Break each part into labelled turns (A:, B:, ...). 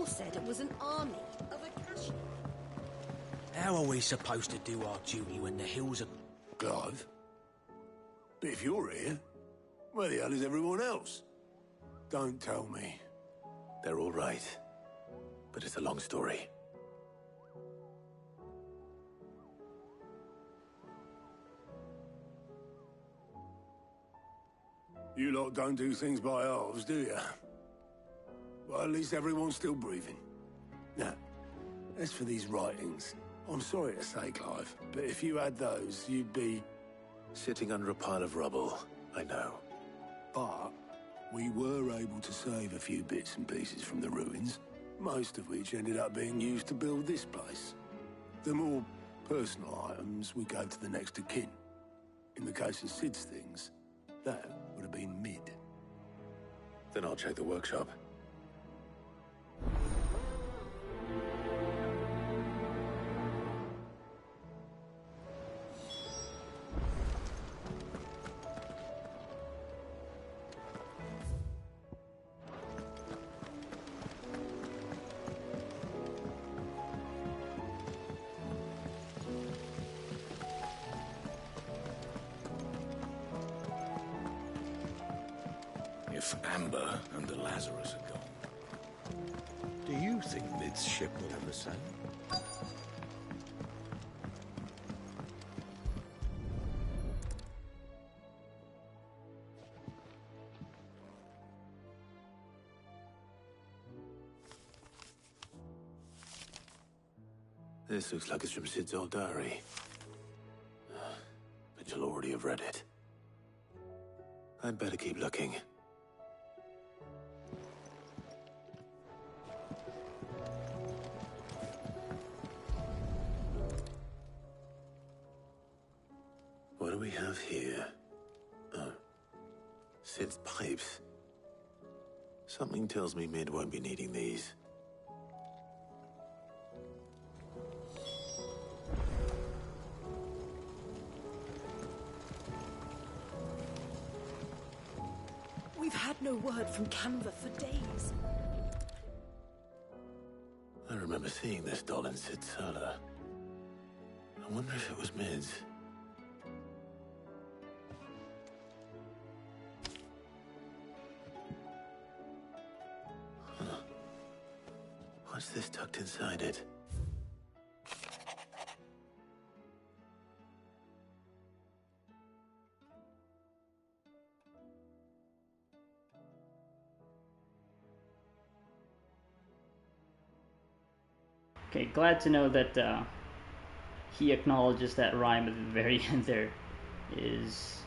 A: all said it was an army of Akashi.
B: How are we supposed to do our duty when the hills are...
C: Clive? But if you're here, where the hell is everyone else? Don't tell me.
D: They're all right. But it's a long story.
C: You lot don't do things by halves, do you? Well, at least everyone's still breathing. Now, as for these writings, I'm sorry to say, Clive, but if you had those, you'd be...
D: Sitting under a pile of rubble, I know.
C: But we were able to save a few bits and pieces from the ruins, most of which ended up being used to build this place. The more personal items we gave to the next of kin. In the case of Sid's things, that would have been mid.
D: Then I'll check the workshop.
E: If Amber and the Lazarus are gone, do you think Mid's ship will ever sail?
D: This looks like it's from Sid's old diary. But you'll already have read it. I'd better keep looking. What do we have here? Oh. Sid's pipes. Something tells me Mid won't be needing these.
A: We've had no word from Canva for days.
D: I remember seeing this doll in Sid's cellar. I wonder if it was Mid's. What's this tucked inside it?
F: Okay, glad to know that he acknowledges that rhyme at the very end there is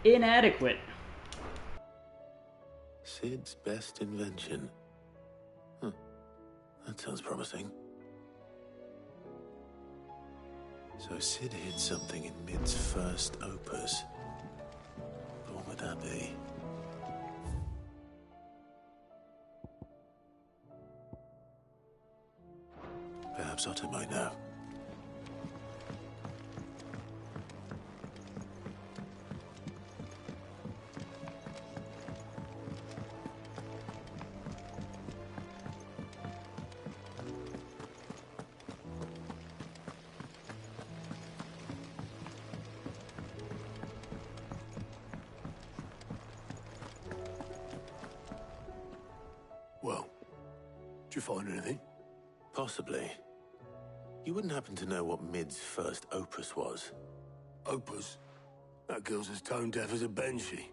F: inadequate.
D: Sid's best invention. Huh. That sounds promising. So Sid hid something in Mid's first opus. But what would that be? Perhaps Otto might know.
C: Well, did you find anything?
D: Possibly. You wouldn't happen to know what Mid's first opus was?
C: Opus? That girl's as tone deaf as a banshee.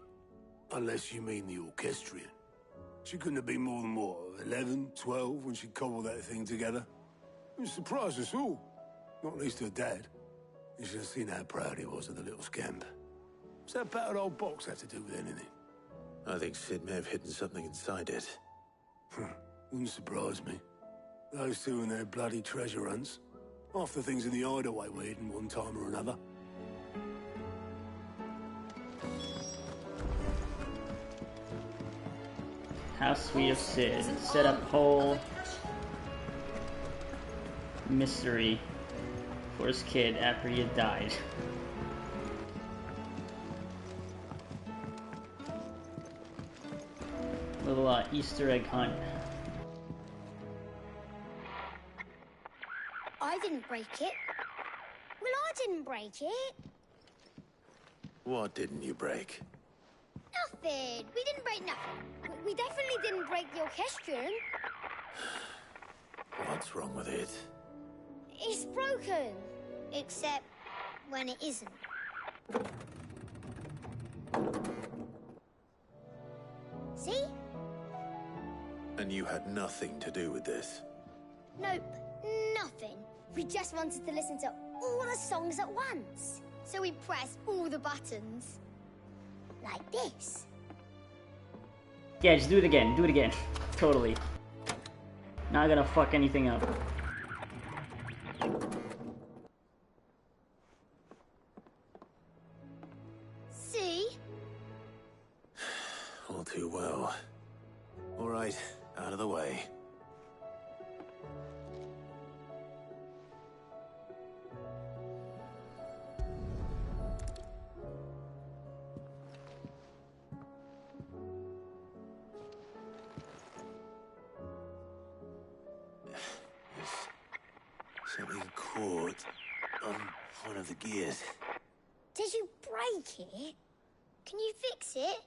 C: Unless you mean the orchestrion. She couldn't have been more than, what, 11, 12 when she cobbled that thing together? It surprised us all. Not least her dad. You should have seen how proud he was of the little scamp. What's that battered old box have to do with anything?
D: I think Sid may have hidden something inside it.
C: Wouldn't surprise me. Those two and their bloody treasure hunts. Half the things in the hideaway were hidden one time or another.
F: How sweet of Sid. Set up whole mystery for his kid after he had died. Little Easter egg hunt.
G: I didn't break it. Well, I didn't break it.
D: What didn't you break?
G: Nothing. We didn't break nothing. We definitely didn't break the orchestrion.
D: What's wrong with it?
G: It's broken. Except when it isn't. See?
D: And you had nothing to do with this?
G: Nope, nothing. We just wanted to listen to all the songs at once. So we pressed all the buttons. Like this.
F: Yeah, just do it again. Do it again. Totally. Not gonna fuck anything up.
G: See?
D: All too well. All right, out of the way. Something caught on one of the gears.
G: Did you break it? Can you fix it?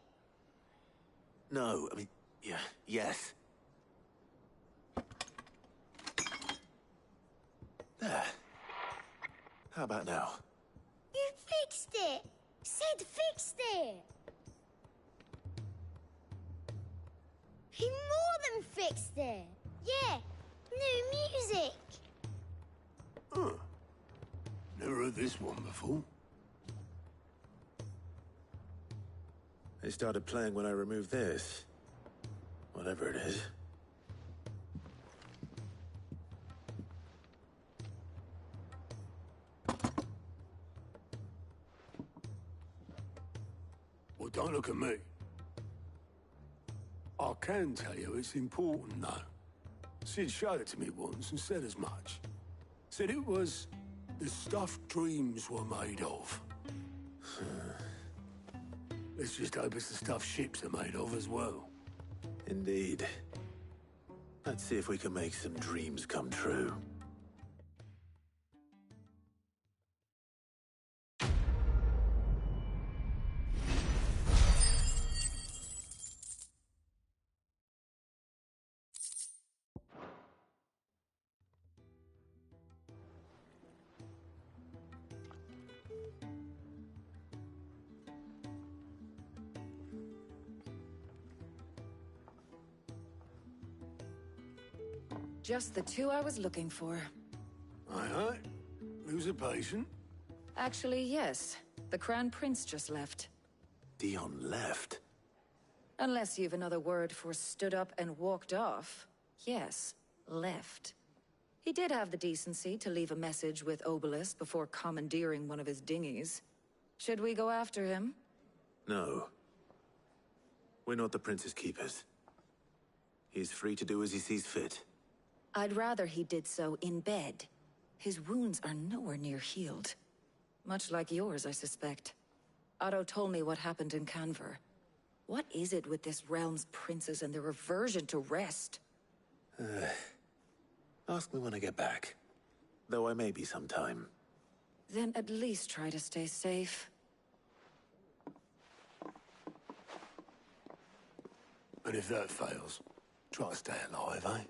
D: No, I mean, yeah, yes. There. How about now?
G: You fixed it! Sid fixed it! He more than fixed it! Yeah, new music!
C: Huh. Never heard this one before.
D: They started playing when I removed this. Whatever it is.
C: Well, don't look at me. I can tell you it's important, though. Sid showed it to me once and said as much. Said it was the stuff dreams were made of. Let's just hope it's the stuff ships are made of as well.
D: Indeed. Let's see if we can make some dreams come true.
H: Just the two I was looking for.
C: Aye. Who's a patient?
H: Actually, yes. The Crown Prince just left.
D: Dion left.
H: Unless you've another word for stood up and walked off. Yes, left. He did have the decency to leave a message with Obelisk before commandeering one of his dinghies. Should we go after him?
D: No. We're not the Prince's keepers. He's free to do as he sees fit.
H: I'd rather he did so in bed. His wounds are nowhere near healed. Much like yours, I suspect. Otto told me what happened in Canver. What is it with this realm's princes and their aversion to rest?
D: Ask me when I get back. Though I may be sometime.
H: Then at least try to stay safe.
C: And if that fails, try to stay alive, eh?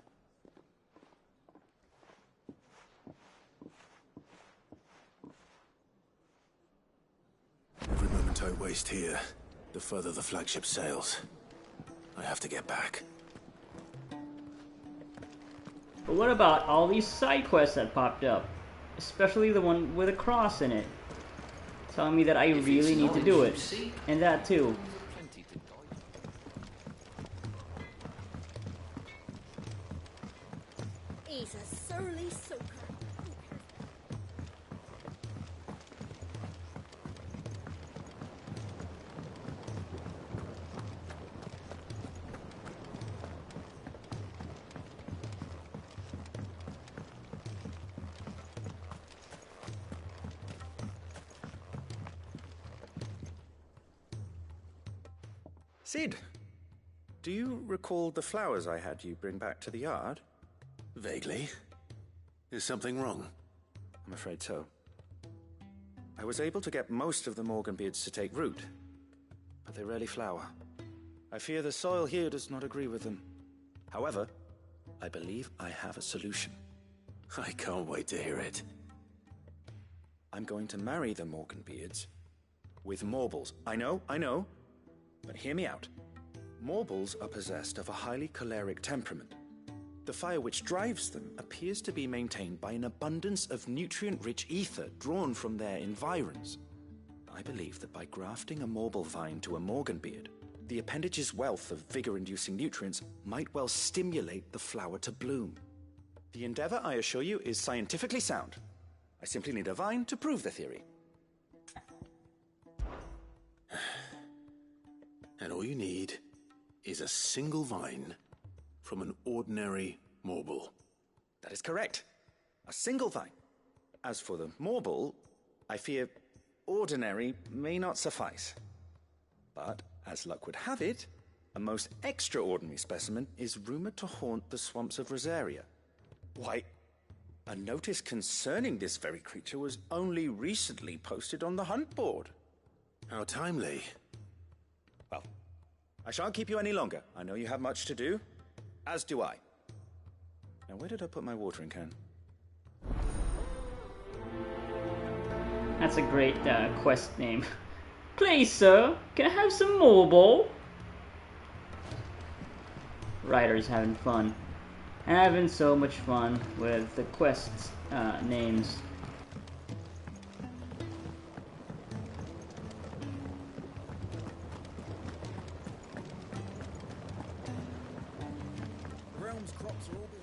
D: Every moment I waste here, the further the flagship sails. I have to get back.
F: But what about all these side quests that popped up? Especially the one with a cross in it. Telling me that I really need to do it. And that too.
A: He's a surly soaker.
I: Sid, do you recall the flowers I had you bring back to the yard?
D: Vaguely. Is something wrong?
I: I'm afraid so. I was able to get most of the Morganbeards to take root, but they rarely flower. I fear the soil here does not agree with them. However, I believe I have a solution.
D: I can't wait to hear it.
I: I'm going to marry the Morganbeards with Morbles. I know, but hear me out. Morbles are possessed of a highly choleric temperament. The fire which drives them appears to be maintained by an abundance of nutrient-rich ether drawn from their environs. I believe that by grafting a Morble vine to a Morganbeard, the appendage's wealth of vigor-inducing nutrients might well stimulate the flower to bloom. The endeavor, I assure you, is scientifically sound. I simply need a vine to prove the theory.
D: And all you need is a single vine from an ordinary Morble.
I: That is correct. A single vine. As for the Morble, I fear ordinary may not suffice. But, as luck would have it, a most extraordinary specimen is rumored to haunt the swamps of Rosaria. Why, a notice concerning this very creature was only recently posted on the hunt board.
D: How timely.
I: Well, I shan't keep you any longer. I know you have much to do, as do I. Now, where did I put my watering can?
F: That's a great quest name. Please, sir, can I have some Morble? Writer's having fun. Having so much fun with the quest's names.
B: Realm's crops are all being...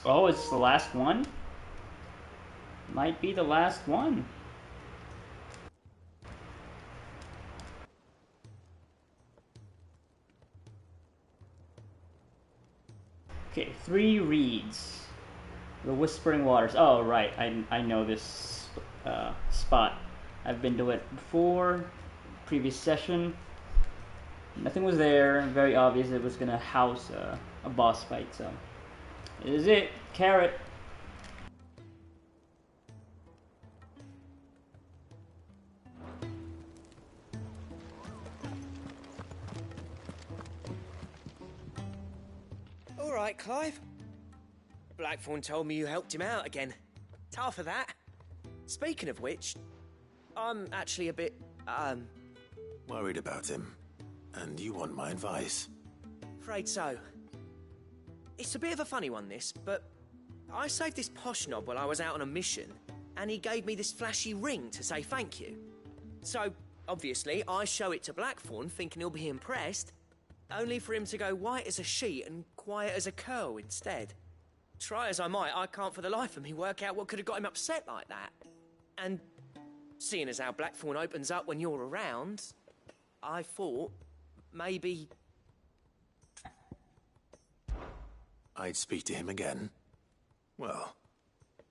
F: Oh, it's the last one? Might be the last one. Okay, 3 reeds. The Whispering Waters. Oh, right. I know this spot. I've been to it before. Previous session. Nothing was there. Very obvious it was going to house a boss fight, so... This is it. Carrot.
J: All right, Clive. Blackthorn told me you helped him out again. Tough for that. Speaking of which, I'm actually a bit,
D: Worried about him. And you want my advice?
J: afraid so. It's a bit of a funny one, this, but I saved this posh knob while I was out on a mission, and he gave me this flashy ring to say thank you. So, obviously, I show it to Blackthorn, thinking he'll be impressed, only for him to go white as a sheet and quiet as a curl instead. Try as I might, I can't for the life of me work out what could have got him upset like that. And seeing as how Blackthorn opens up when you're around, I thought maybe...
D: I'd speak to him again. Well,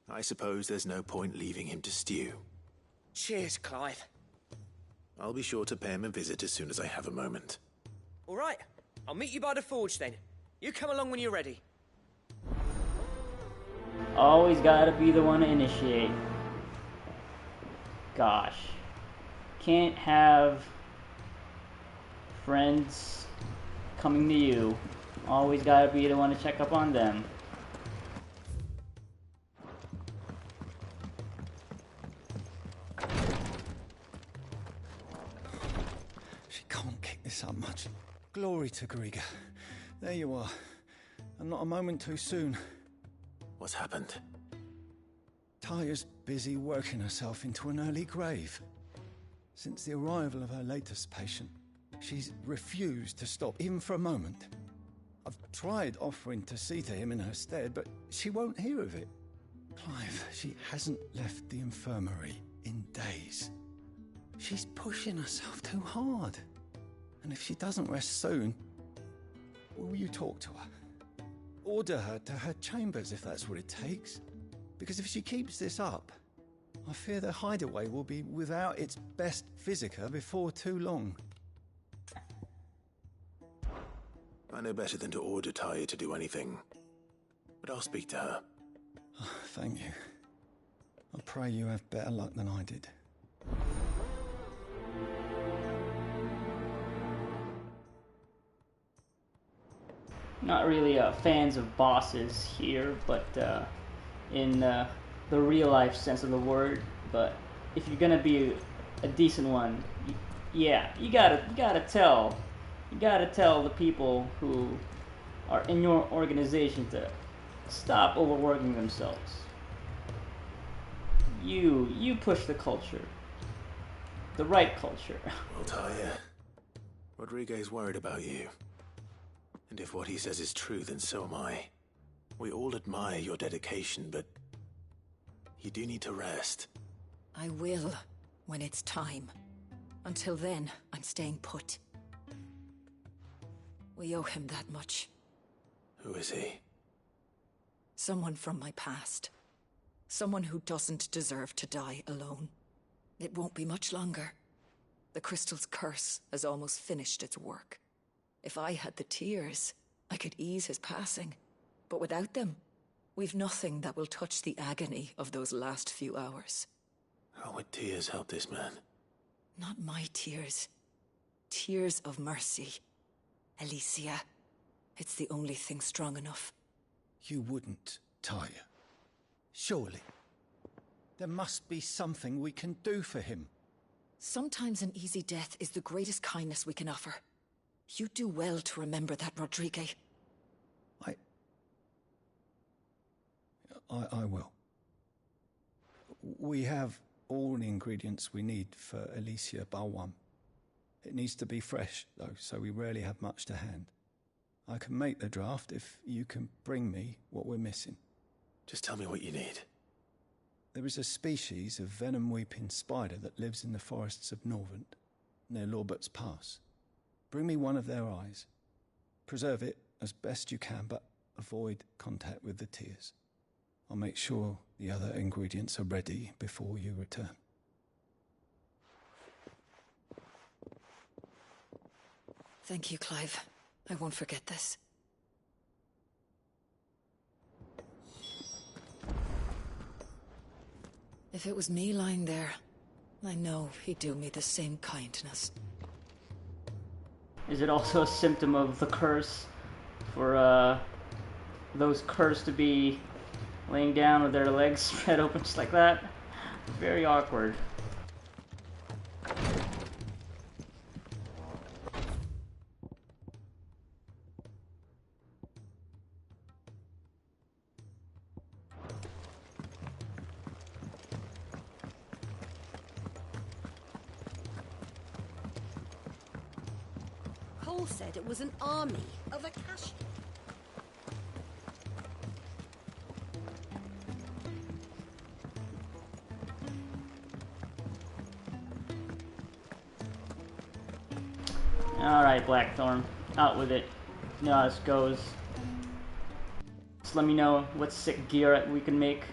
D: I suppose there's no point leaving him to stew.
J: Cheers, Clive.
D: I'll be sure to pay him a visit as soon as I have a moment.
J: All right, I'll meet you by the forge then. You come along when you're ready.
F: Always gotta be the one to initiate. Gosh. Can't have friends coming to you. Always gotta be the one to check up on them.
I: She can't kick this
K: this up much. Glory to Griga. There you are. And not a moment too soon.
D: What's happened?
K: Taya's busy working herself into an early grave. Since the arrival of her latest patient, she's refused to stop, even for a moment. I've tried offering to see to him in her stead, but she won't hear of it. Clive, she hasn't left the infirmary in days. She's pushing herself too hard. And if she doesn't rest soon, will you talk to her? Order her to her chambers if that's what it takes. Because if she keeps this up, I fear the hideaway will be without its best physica before too long.
D: I know better than to order Taya to do anything. But I'll speak to her.
K: Oh, thank you. I pray you have better luck than I did.
F: Not really fans of bosses here, but in the real life sense of the word. But if you're gonna be a decent one, yeah, you gotta tell the people who are in your organization to stop overworking themselves. You push the culture, the right culture.
D: Well, Taya, Rodriguez worried about you. And if what he says is true, then so am I. We all admire your dedication, but you do need to rest.
H: I will, when it's time. Until then, I'm staying put. We owe him that much.
D: Who is he?
H: Someone from my past. Someone who doesn't deserve to die alone. It won't be much longer. The crystal's curse has almost finished its work. If I had the tears, I could ease his passing. But without them, we've nothing that will touch the agony of those last few hours.
D: How would tears help this man?
H: Not my tears. Tears of mercy. Alicia. It's the only thing strong enough.
K: You wouldn't, Taya. Surely. There must be something we can do for him.
H: Sometimes an easy death is the greatest kindness we can offer. You do well to remember that, Rodrigue.
K: I will. We have all the ingredients we need for Alicia Balwam. It needs to be fresh, though, so we rarely have much to hand. I can make the draft if you can bring me what we're missing.
D: Just tell me what you need.
K: There is a species of venom-weeping spider that lives in the forests of Norvent, near Lorbert's Pass. Bring me one of their eyes. Preserve it as best you can, but avoid contact with the tears. I'll make sure the other ingredients are ready before you return.
H: Thank you, Clive. I won't forget this. If it was me lying there, I know he'd do me the same kindness.
F: Is it also a symptom of the curse for those cursed to be laying down with their legs spread open just like that? Very awkward.
A: Cole said it was an army of Akashi.
F: Alright, Blackthorn. Out with it. You know how this goes. Just let me know what sick gear we can make.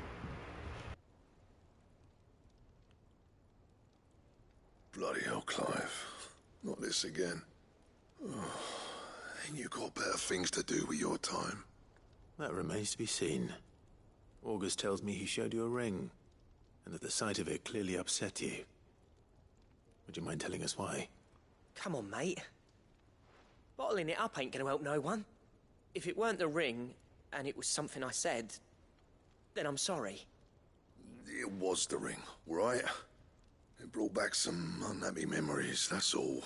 E: Bloody hell, Clive. Not this again. Oh, ain't you got better things to do with your time?
D: That remains to be seen. August tells me he showed you a ring, and that the sight of it clearly upset you. Would you mind telling us why?
J: Come on, mate. Bottling it up ain't gonna help no one. If it weren't the ring, and it was something I said, then I'm sorry.
E: It was the ring, right? It brought back some unhappy memories, that's all.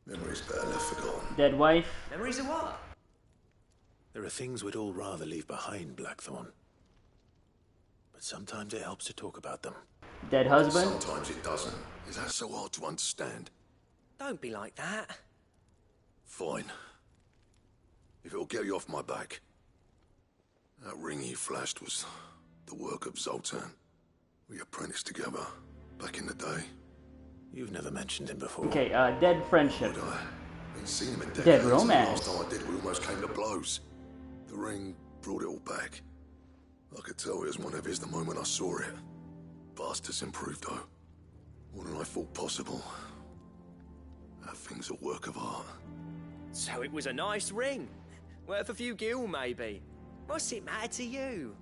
E: Memories better left forgotten.
F: Dead wife.
J: Memories of what?
D: There are things we'd all rather leave behind, Blackthorn. But sometimes it helps to talk about them.
F: Dead husband.
E: Sometimes it doesn't. Is that so hard to understand?
J: Don't be like that.
E: Fine. If it'll get you off my back. That ring he flashed was the work of Zoltan. We apprenticed together back in the day.
D: You've never mentioned him before.
F: Okay, dead friendship.
E: Would I? Ain't seen him in decades.
F: Dead romance.
E: Last time I did, we almost came to blows. The ring brought it all back. I could tell it was one of his the moment I saw it. Bastard's improved, though. More than I thought possible. That thing's a work of art.
J: So it was a nice ring. Worth a few gil, maybe. What's it matter to you?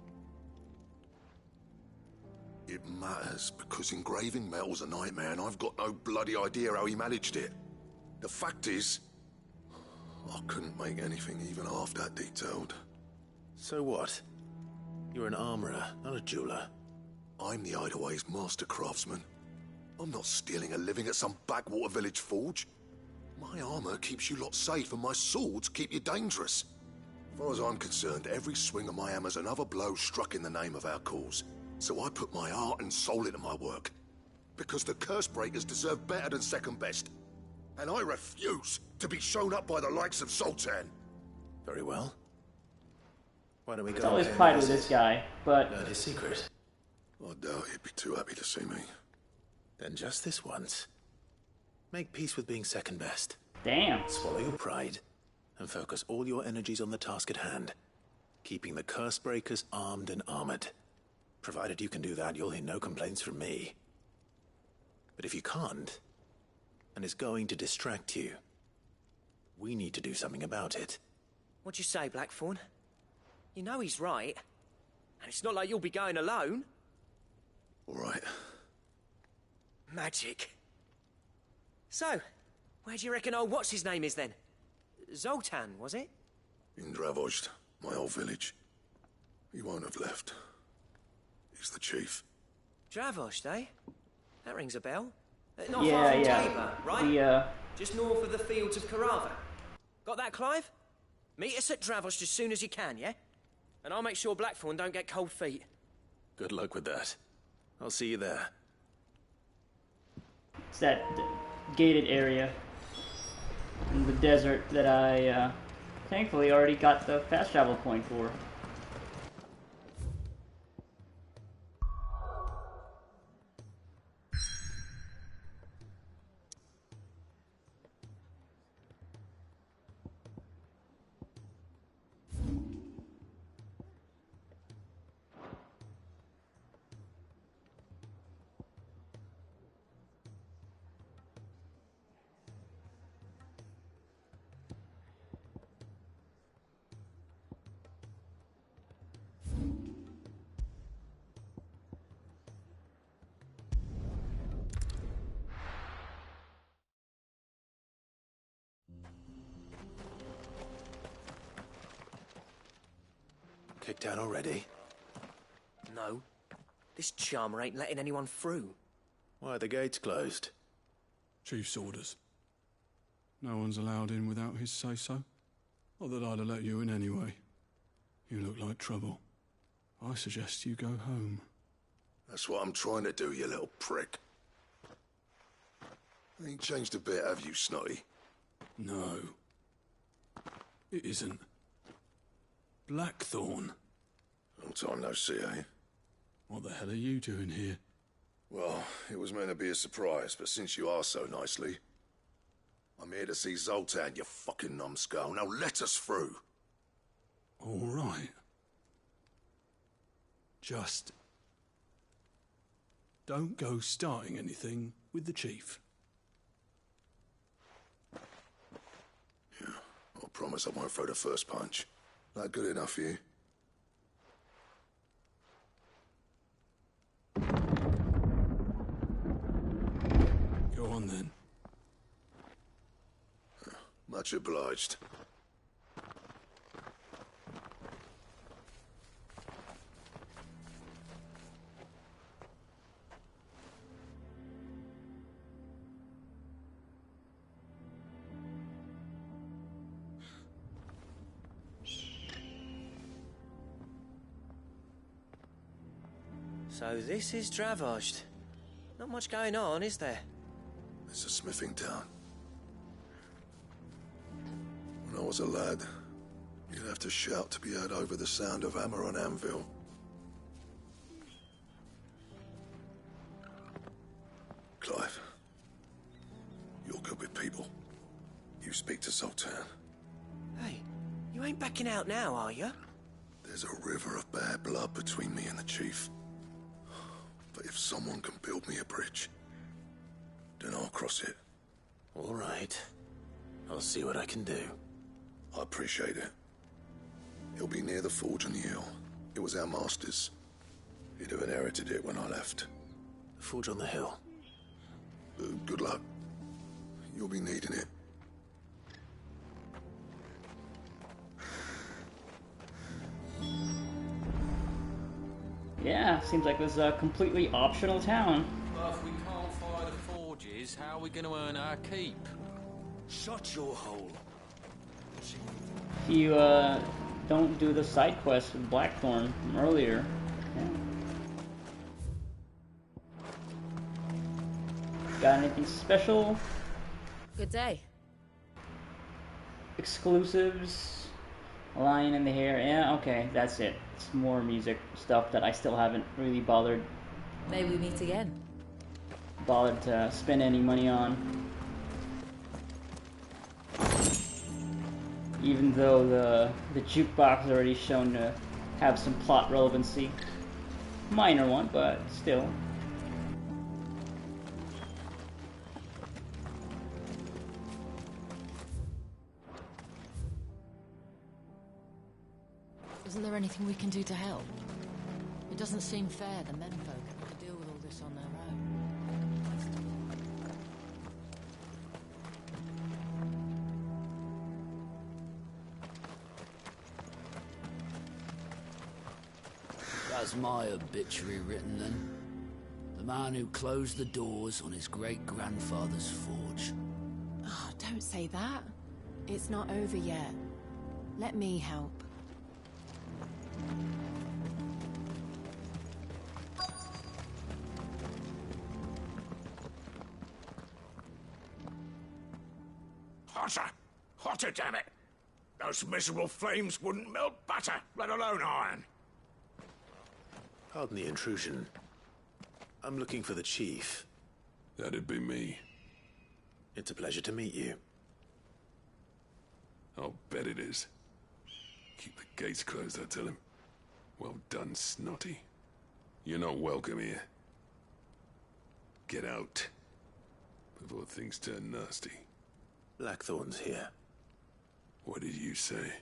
E: It matters because engraving metal's a nightmare and I've got no bloody idea how he managed it. The fact is, I couldn't make anything even half that detailed.
D: So what? You're an armorer, not a jeweler.
E: I'm the Hideaway's master craftsman. I'm not stealing a living at some backwater village forge. My armor keeps you lot safe and my swords keep you dangerous. As far as I'm concerned, every swing of my hammer's another blow struck in the name of our cause. So I put my heart and soul into my work. Because the curse breakers deserve better than second best. And I refuse to be shown up by the likes of Zoltan.
D: Very well. Why don't we go?
F: It's always pride with this guy, but
D: learn his secret.
E: I doubt he'd be too happy to see me.
D: Then just this once. Make peace with being second best.
F: Damn.
D: Swallow your pride and focus all your energies on the task at hand. Keeping the curse breakers armed and armored. Provided you can do that, you'll hear no complaints from me. But if you can't, and it's going to distract you, we need to do something about it.
J: What'd you say, Blackthorn? You know he's right. And it's not like you'll be going alone.
E: All right.
J: Magic. So, where do you reckon old what's-his-name is then? Zoltan, was it?
E: In Dravozd, my old village. He won't have left. He's the chief.
J: Dravozd, eh? That rings a bell. Not
F: yeah,
J: far from
F: yeah.
J: Tabor, right?
F: The,
J: just north of the fields of Karava. Got that, Clive? Meet us at Dravozd as soon as you can, yeah? And I'll make sure Blackthorn don't get cold feet.
D: Good luck with that. I'll see you there.
F: It's that gated area in the desert that I thankfully already got the fast travel point for.
D: Kicked out already?
J: No. This charmer ain't letting anyone through.
D: Why are the gates closed?
L: Chief's orders. No one's allowed in without his say-so. Not that I'd have let you in anyway. You look like trouble. I suggest you go home.
E: That's what I'm trying to do, you little prick. Ain't changed a bit, have you, Snotty?
L: No. It isn't. Blackthorn.
E: Long time no see, eh?
L: What the hell are you doing here?
E: Well, it was meant to be a surprise, but since you asked so nicely, I'm here to see Zoltan, you fucking numbskull. Now let us through.
L: All right. Just don't go starting anything with the chief.
E: Yeah, I promise I won't throw the first punch. That good enough for you?
L: Go on then.
E: Much obliged.
J: So this is Dravosht. Not much going on, is there?
E: It's a smithing town. When I was a lad, you'd have to shout to be heard over the sound of hammer on anvil. Clive, you're good with people. You speak to Sultan.
J: Hey, you ain't backing out now, are you?
E: There's a river of bad blood between me and the chief. But if someone can build me a bridge, then I'll cross it.
D: All right. I'll see what I can do.
E: I appreciate it. It'll be near the forge on the hill. It was our master's. He'd have inherited it when I left.
D: The forge on the hill.
E: Good luck. You'll be needing it.
F: Yeah, seems like this is a completely optional town.
B: But if we can't fire the forges, how are we going to earn our keep? Shut your hole.
F: If you don't do the side quest with Blackthorn from earlier. Yeah. Got anything special?
H: Good day.
F: Exclusives. Lion in the hair. Yeah, okay, that's it. It's more music stuff that I still haven't really bothered
H: May we meet again.
F: to spend any money on. Even though the jukebox is already shown to have some plot relevancy. Minor one, but still.
M: Isn't there anything we can do to help? It doesn't seem fair the menfolk have to deal with all this on their own.
N: That's my obituary written then. The man who closed the doors on his great-grandfather's forge.
A: Oh, don't say that. It's not over yet. Let me help.
O: Hotter! Hotter, damn it! Those miserable flames wouldn't melt butter, let alone iron.
D: Pardon the intrusion. I'm looking for the chief.
C: That'd be me.
D: It's a pleasure to meet you.
C: I'll bet it is. Keep the gates closed, I tell him. Well done, Snotty. You're not welcome here. Get out. Before things turn nasty.
D: Blackthorn's here.
C: What did you say?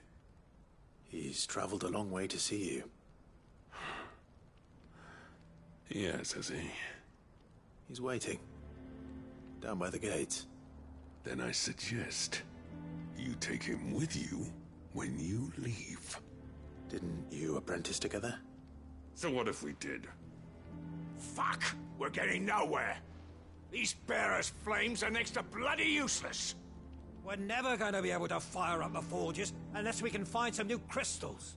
D: He's traveled a long way to see you.
C: Yes, has he?
D: He's waiting. Down by the gates.
C: Then I suggest you take him with you when you leave.
D: Didn't you apprentice together?
O: So what if we did? Fuck! We're getting nowhere! These bearers' flames are next to bloody useless!
P: We're never going to be able to fire up the forges unless we can find some new crystals.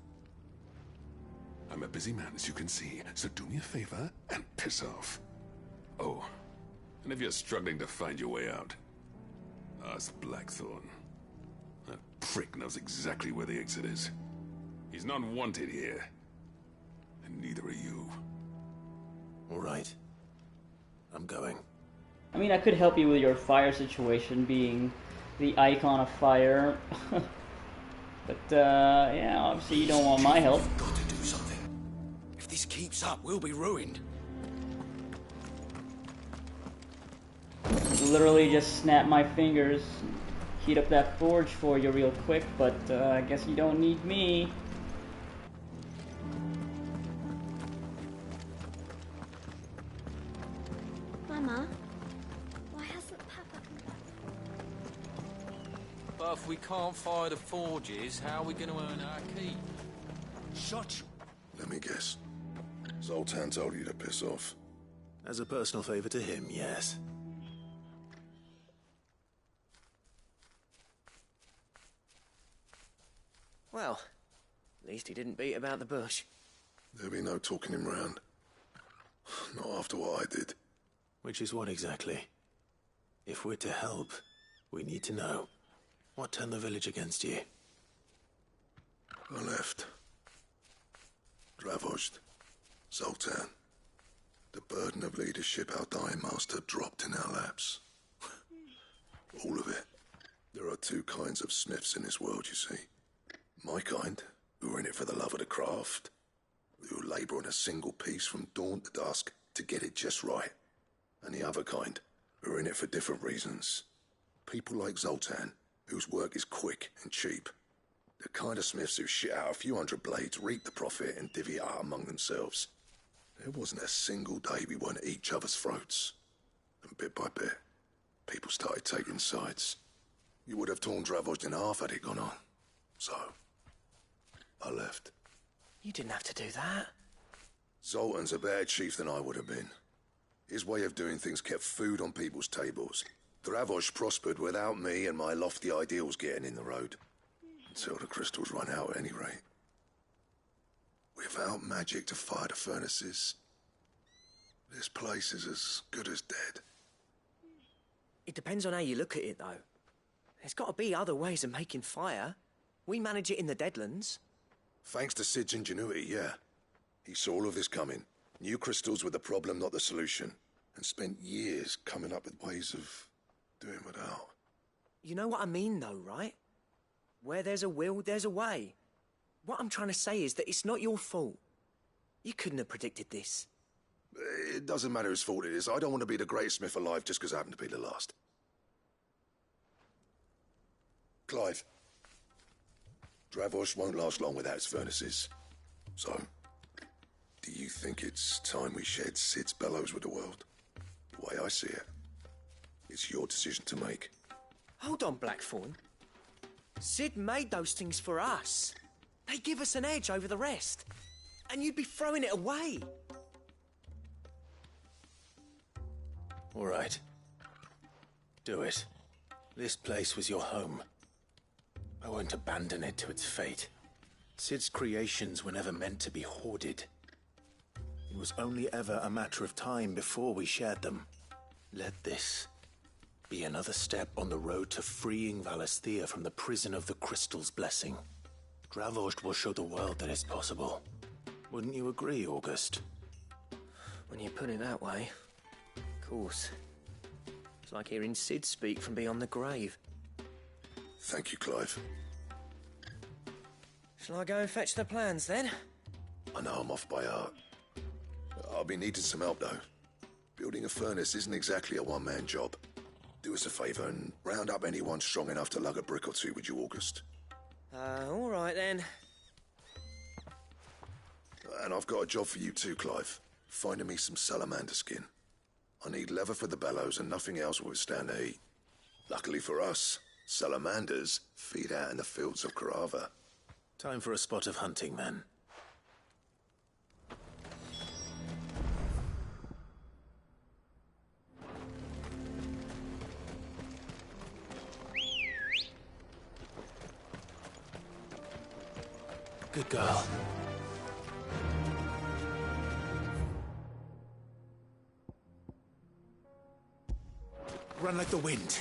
C: I'm a busy man, as you can see, so do me a favor and piss off. Oh, and if you're struggling to find your way out, ask Blackthorn. That prick knows exactly where the exit is. He's not wanted here. And neither are you.
D: All right. I'm going.
F: I mean, I could help you with your fire situation, being the icon of fire. But, yeah, obviously you don't want my help.
N: We've got to do something. If this keeps up, we'll be ruined.
F: Literally just snap my fingers, heat up that forge for you real quick, but I guess you don't need me.
G: Mama, why hasn't Papa come back?
B: But if we can't fire the forges, how are we going to earn our keep?
O: Shut!
E: Let me guess. Zoltan told you to piss off.
D: As a personal favor to him, yes.
J: Well, at least he didn't beat about the bush.
E: There'll be no talking him round. Not after what I did.
D: Which is what exactly? If we're to help, we need to know. What turned the village against you?
E: I left. Dravozd. Zoltan. The burden of leadership our dying master dropped in our laps. All of it. There are two kinds of smiths in this world, you see. My kind, who are in it for the love of the craft, who labour on a single piece from dawn to dusk to get it just right. And the other kind, who are in it for different reasons. People like Zoltan, whose work is quick and cheap. The kind of smiths who shit out a few hundred blades, reap the profit, and divvy it out among themselves. There wasn't a single day we weren't at each other's throats. And bit by bit, people started taking sides. You would have torn Dravozd in half had it gone on. So, I left.
J: You didn't have to do that.
E: Zoltan's a better chief than I would have been. His way of doing things kept food on people's tables. Dravozd prospered without me and my lofty ideals getting in the road. Until the crystals run out at any rate. Without magic to fire the furnaces, this place is as good as dead.
J: It depends on how you look at it, though. There's got to be other ways of making fire. We manage it in the Deadlands.
E: Thanks to Sid's ingenuity, yeah. He saw all of this coming. Knew crystals were the problem, not the solution. And spent years coming up with ways of doing without.
J: You know what I mean, though, right? Where there's a will, there's a way. What I'm trying to say is that it's not your fault. You couldn't have predicted this.
E: It doesn't matter whose fault it is. I don't want to be the greatest smith alive just because I happen to be the last. Clive. Dravozd won't last long without its furnaces. So, do you think it's time we shared Sid's bellows with the world? The way I see it, it's your decision to make.
J: Hold on, Blackthorn. Sid made those things for us. They give us an edge over the rest. And you'd be throwing it away.
D: All right. Do it. This place was your home. I won't abandon it to its fate. Sid's creations were never meant to be hoarded. It was only ever a matter of time before we shared them. Let this be another step on the road to freeing Valisthea from the prison of the Crystal's blessing. Dravozd will show the world that it's possible. Wouldn't you agree, August?
J: When you put it that way, of course. It's like hearing Sid speak from beyond the grave.
E: Thank you, Clive.
J: Shall I go and fetch the plans, then?
E: I know I'm off by heart. I'll be needing some help, though. Building a furnace isn't exactly a one-man job. Do us a favour and round up anyone strong enough to lug a brick or two, would you, August?
J: All right, then.
E: And I've got a job for you too, Clive. Finding me some salamander skin. I need leather for the bellows and nothing else will withstand the heat. Luckily for us, salamanders feed out in the fields of Carava.
D: Time for a spot of hunting, then. Good girl. Run like the wind.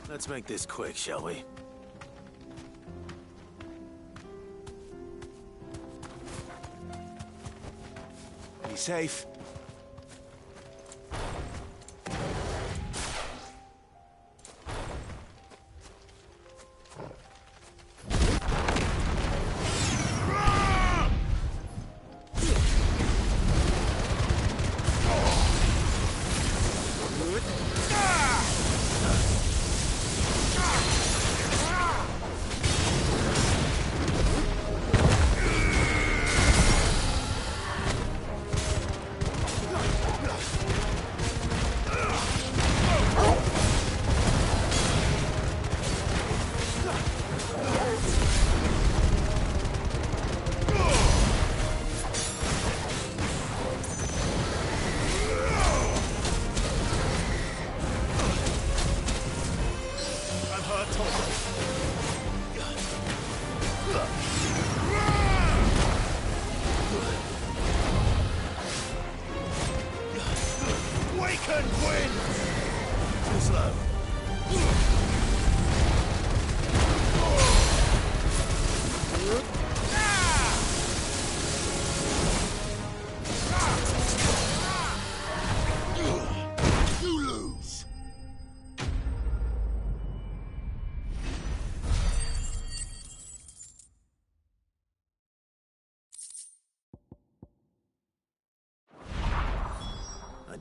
D: Let's make this quick, shall we? Be safe.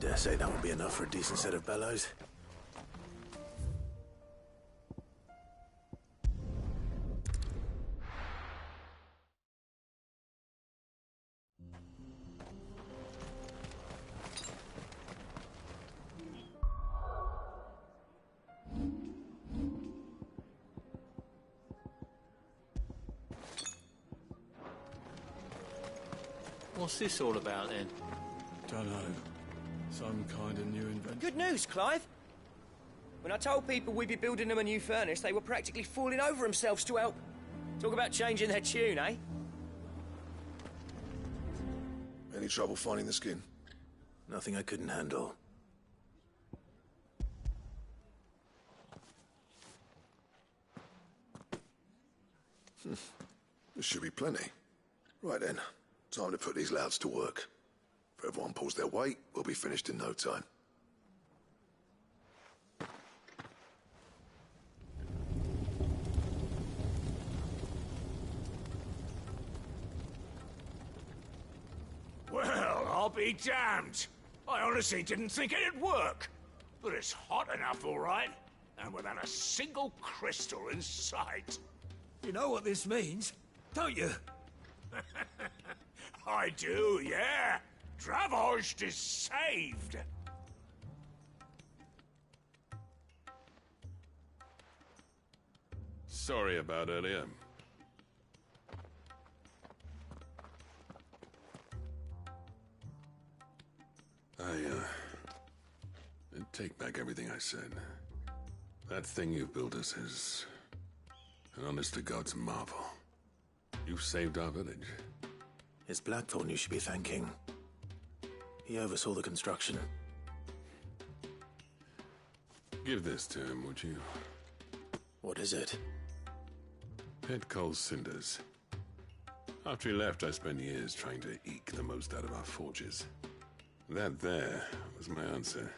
D: Dare say that would be enough for a decent set of bellows.
B: What's this all about then?
L: Dunno. Some kind of new invention.
J: Good news, Clive. When I told people we'd be building them a new furnace, they were practically falling over themselves to help. Talk about changing their tune, eh?
E: Any trouble finding the skin?
D: Nothing I couldn't handle.
E: There should be plenty. Right then, time to put these louds to work. If everyone pulls their weight, we'll be finished in no time.
O: Well, I'll be damned. I honestly didn't think it'd work. But it's hot enough, all right. And without a single crystal in sight.
P: You know what this means, don't you?
O: I do, yeah. Dravost is saved.
Q: Sorry about earlier. I take back everything I said. That thing you've built us is an honest-to-God's marvel. You've saved our village.
D: It's Blackthorn you should be thanking. He oversaw the construction.
Q: Give this to him, would you?
D: What is it?
Q: Pet Cole's cinders. After he left, I spent years trying to eke the most out of our forges. That there was my answer.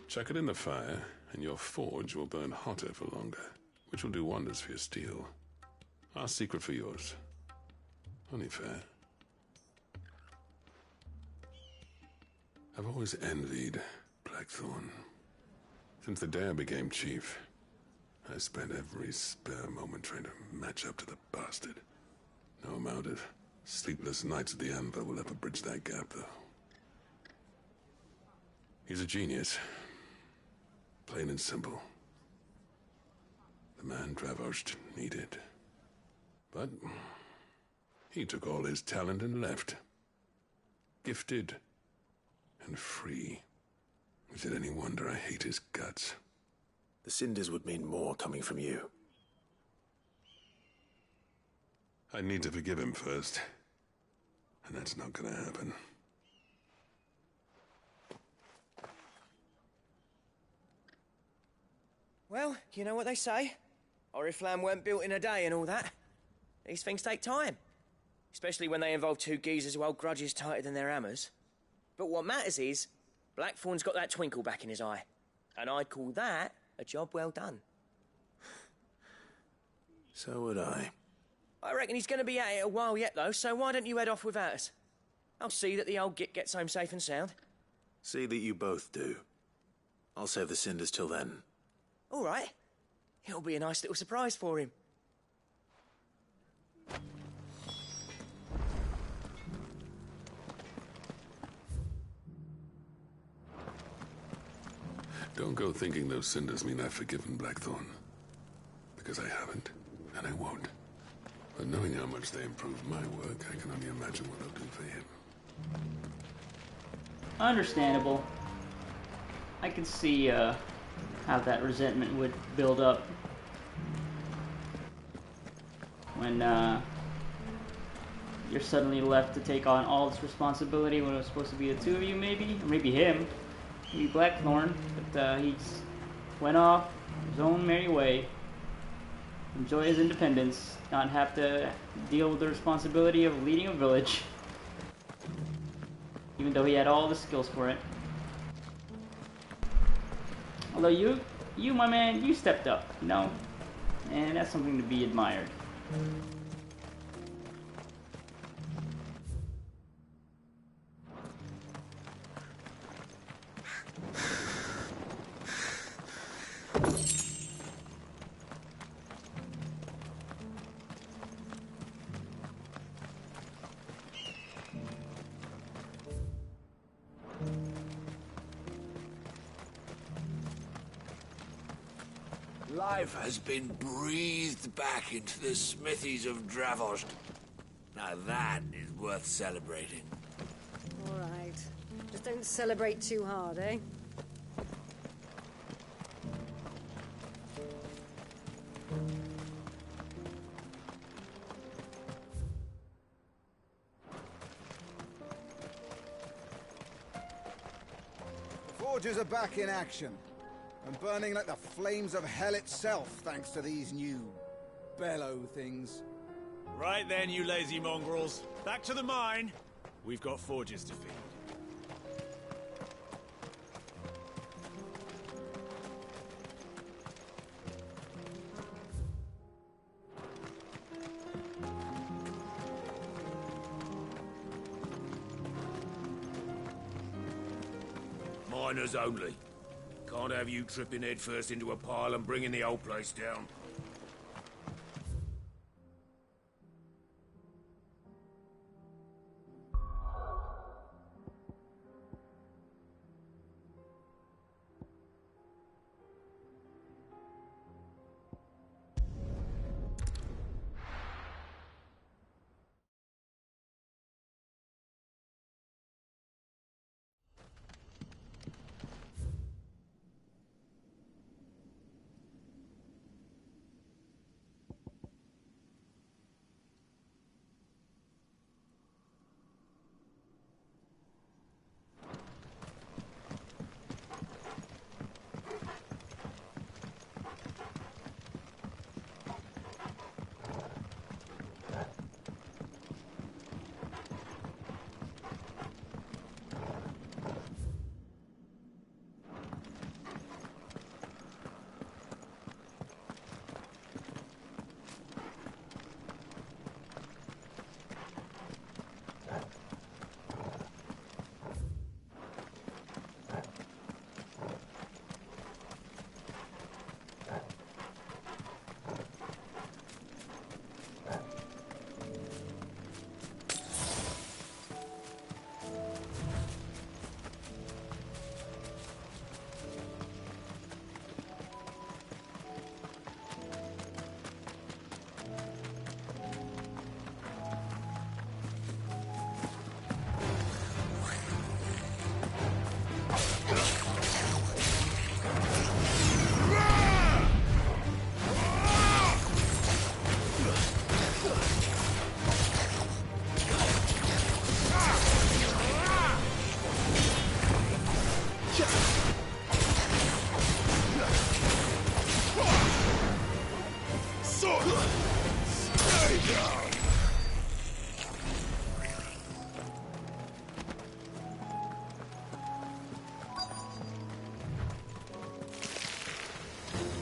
Q: Chuck it in the fire, and your forge will burn hotter for longer, which will do wonders for your steel. Our secret for yours. Only fair. I've always envied Blackthorn. Since the day I became chief, I spent every spare moment trying to match up to the bastard. No amount of sleepless nights at the anvil will ever bridge that gap, though. He's a genius. Plain and simple. The man Dravost needed. But he took all his talent and left. Gifted and free. Is it any wonder I hate his guts?
D: The cinders would mean more coming from you.
Q: I need to forgive him first. And that's not gonna happen.
J: Well, you know what they say. Oriflamme weren't built in a day and all that. These things take time. Especially when they involve two geezers who hold grudges tighter than their hammers. But what matters is, Blackthorn's got that twinkle back in his eye. And I'd call that a job well done.
D: So would I.
J: I reckon he's going to be at it a while yet, though, so why don't you head off without us? I'll see that the old git gets home safe and sound.
D: See that you both do. I'll save the cinders till then.
J: All right. It'll be a nice little surprise for him.
Q: Don't go thinking those cinders mean I've forgiven Blackthorn. Because I haven't, and I won't. But knowing how much they improved my work, I can only imagine what they'll do for him.
F: Understandable. I could see how that resentment would build up when you're suddenly left to take on all this responsibility when it was supposed to be the two of you, maybe, or maybe him, maybe Blackthorn, but he just went off his own merry way, enjoy his independence, not have to deal with the responsibility of leading a village, even though he had all the skills for it. Although you, my man, you stepped up, you know? And that's something to be admired.
O: Life has been breathed back into the smithies of Dravost. Now that is worth celebrating.
R: All right. Just don't celebrate too hard, eh?
S: The Forgers are back in action, and burning like the flames of hell itself, thanks to these new bellow things.
T: Right then, you lazy mongrels. Back to the mine. We've got forges to feed.
O: Miners only. Can't have you tripping headfirst into a pile and bringing the whole place down.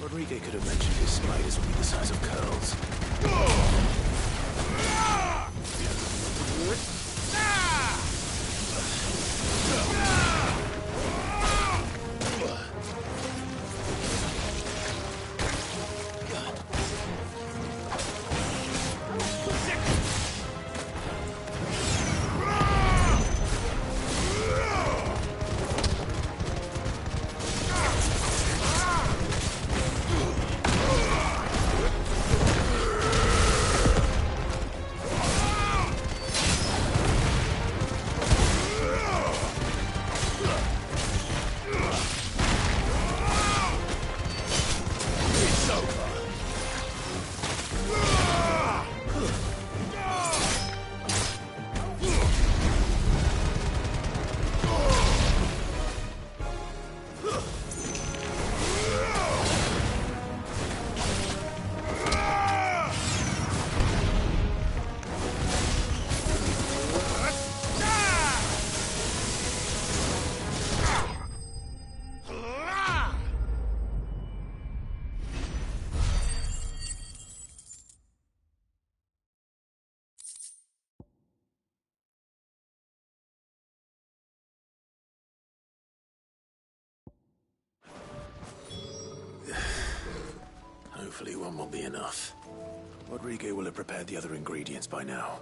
D: Rodriguez could have mentioned his spiders would be the size of curls. Hopefully one will be enough. Rodriguez will have prepared the other ingredients by now.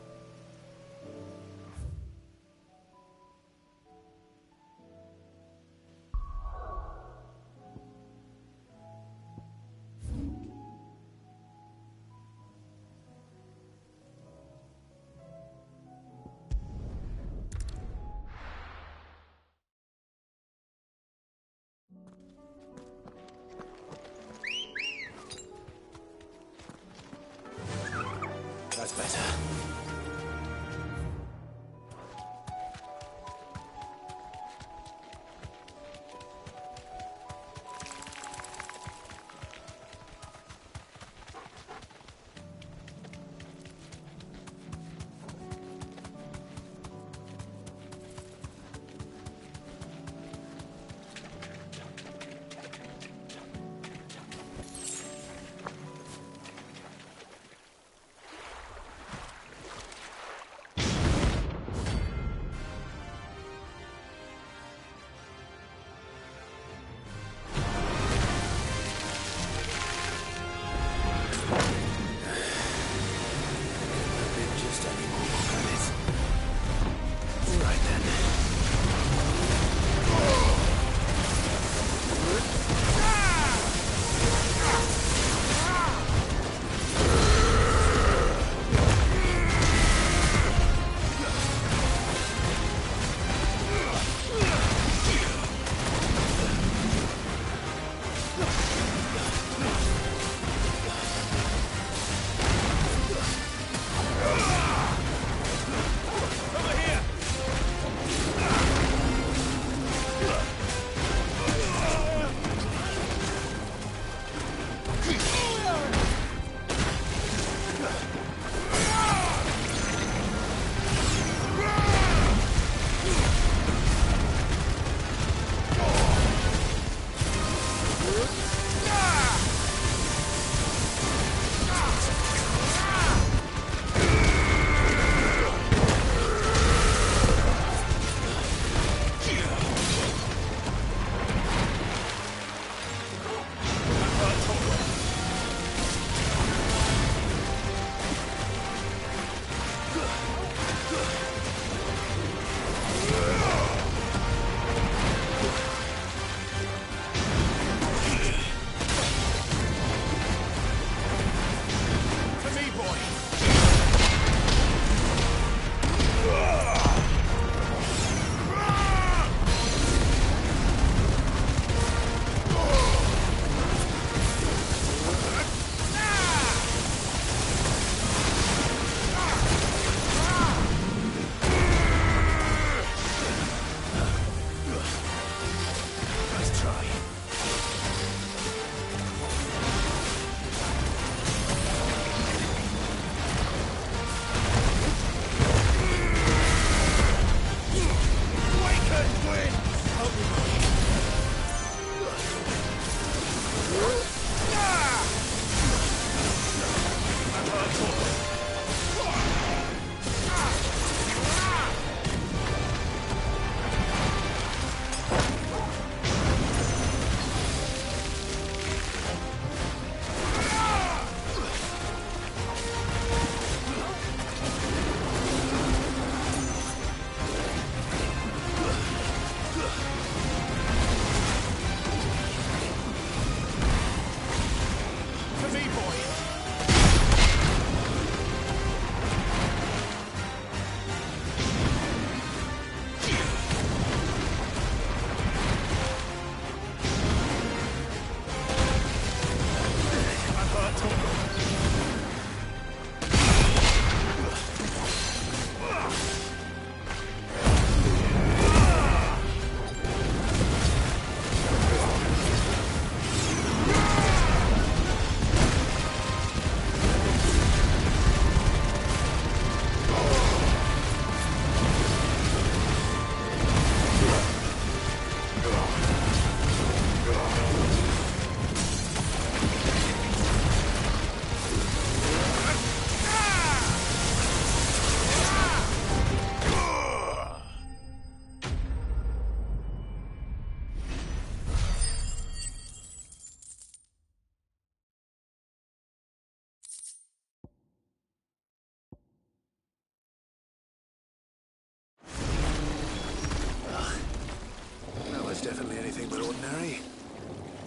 D: Definitely anything but ordinary.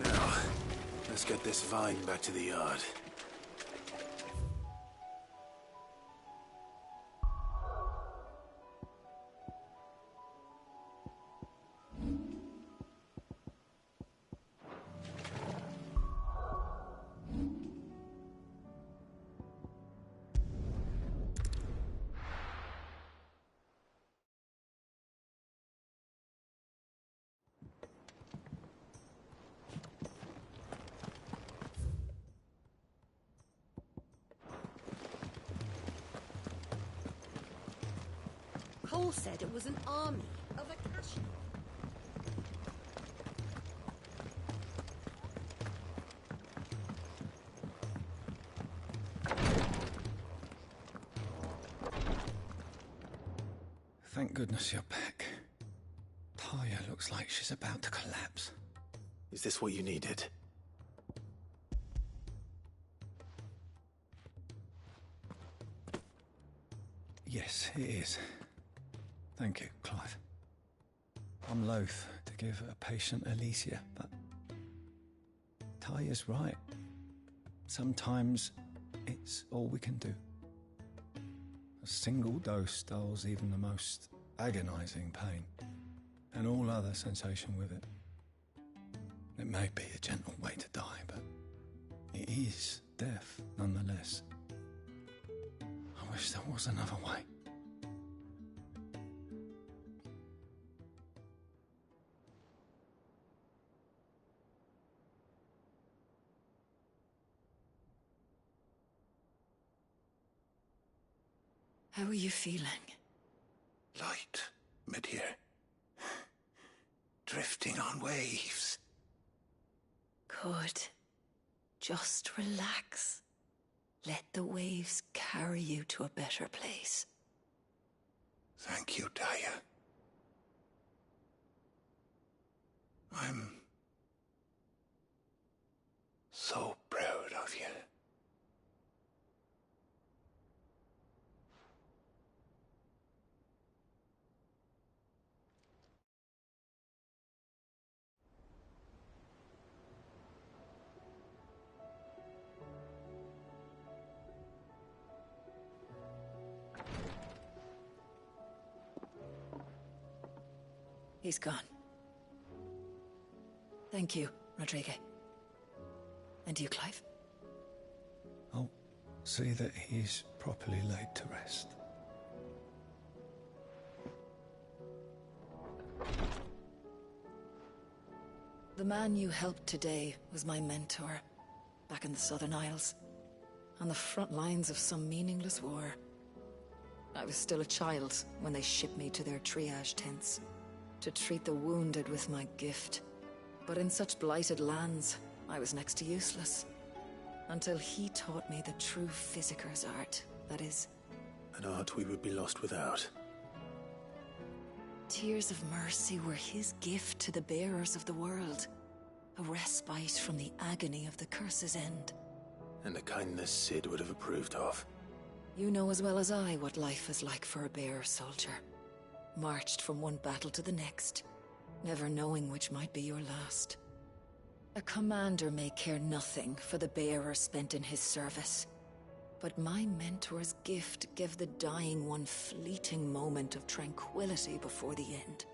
D: Now, let's get this vine back to the yard.
R: Cole said it was an army of Akashi.
K: Thank goodness you're back. Taya looks like she's about to collapse.
D: Is this what you needed?
K: Yes, it is. Thank you, Clive. I'm loath to give a patient Alicia, but Taya's right. Sometimes it's all we can do. A single dose dulls even the most agonizing pain, and all other sensation with it. It may be a gentle way to die, but it is death nonetheless. I wish there was another way.
H: How are you feeling?
K: Light, mid-here. Drifting on waves.
H: Good. Just relax. Let the waves carry you to a better place.
K: Thank you, Taya. I'm so proud of you.
H: He's gone. Thank you, Rodrigue. And you, Clive?
K: I'll see that he's properly laid to rest.
H: The man you helped today was my mentor, back in the Southern Isles, on the front lines of some meaningless war. I was still a child when they shipped me to their triage tents, to treat the wounded with my gift. But in such blighted lands, I was next to useless. Until he taught me the true physicker's art, that is.
D: An art we would be lost without.
H: Tears of mercy were his gift to the bearers of the world. A respite from the agony of the curse's end.
D: And a kindness Sid would have approved of.
H: You know as well as I what life is like for a bearer soldier. Marched from one battle to the next, never knowing which might be your last. A commander may care nothing for the bearer spent in his service. But my mentor's gift gave the dying one fleeting moment of tranquility before the end.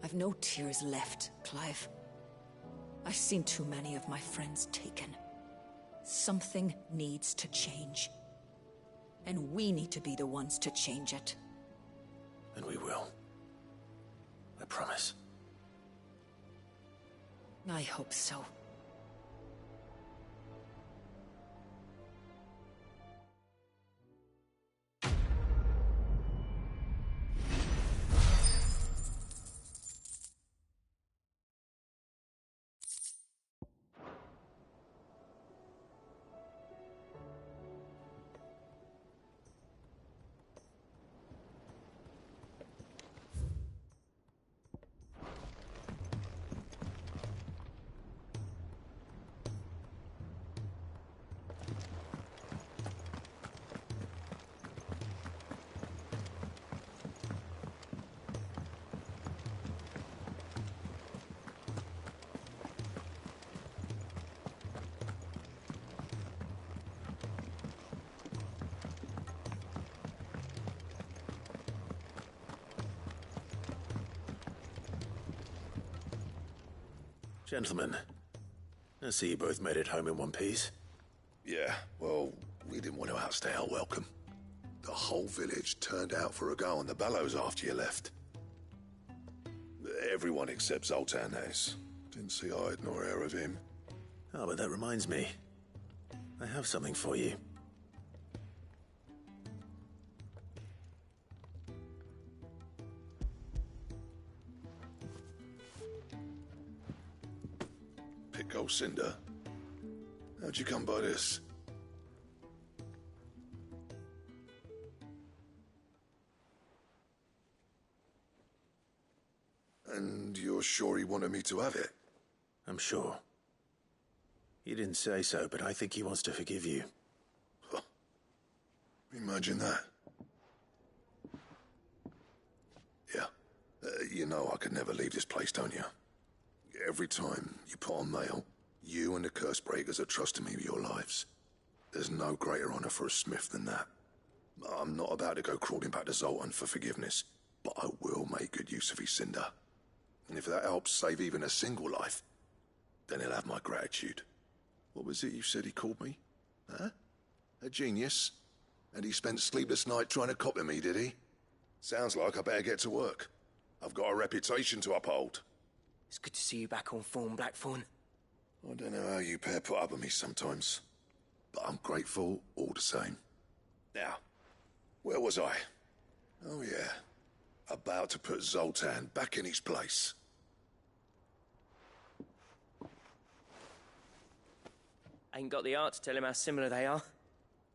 H: I've no tears left, Clive. I've seen too many of my friends taken. Something needs to change. And we need to be the ones to change it.
D: And we will. I promise.
H: I hope so.
D: Gentlemen, I see you both made it home in one piece.
E: Yeah, well, we didn't want to outstay our welcome. The whole village turned out for a go on the bellows after you left. Everyone except Zoltan, that is. Didn't see hide nor hair of him.
D: Oh, but that reminds me. I have something for you.
E: Pico Cinder. How'd you come by this? And you're sure he wanted me to have it?
D: I'm sure. He didn't say so, but I think he wants to forgive you.
E: Huh. Imagine that. Yeah. You know I could never leave this place, don't you? Every time you put on mail, you and the curse breakers are trusting me with your lives. There's no greater honor for a smith than that. I'm not about to go crawling back to Zoltan for forgiveness, but I will make good use of his cinder. And if that helps save even a single life, then he'll have my gratitude. What was it you said he called me? Huh? A genius? And he spent sleepless night trying to copy me, did he? Sounds like I better get to work. I've got a reputation to uphold.
J: It's good to see you back on form, Blackthorn.
E: I don't know how you pair put up with me sometimes, but I'm grateful all the same. Now, where was I? Oh yeah, about to put Zoltan back in his place.
J: Ain't got the art to tell him how similar they are.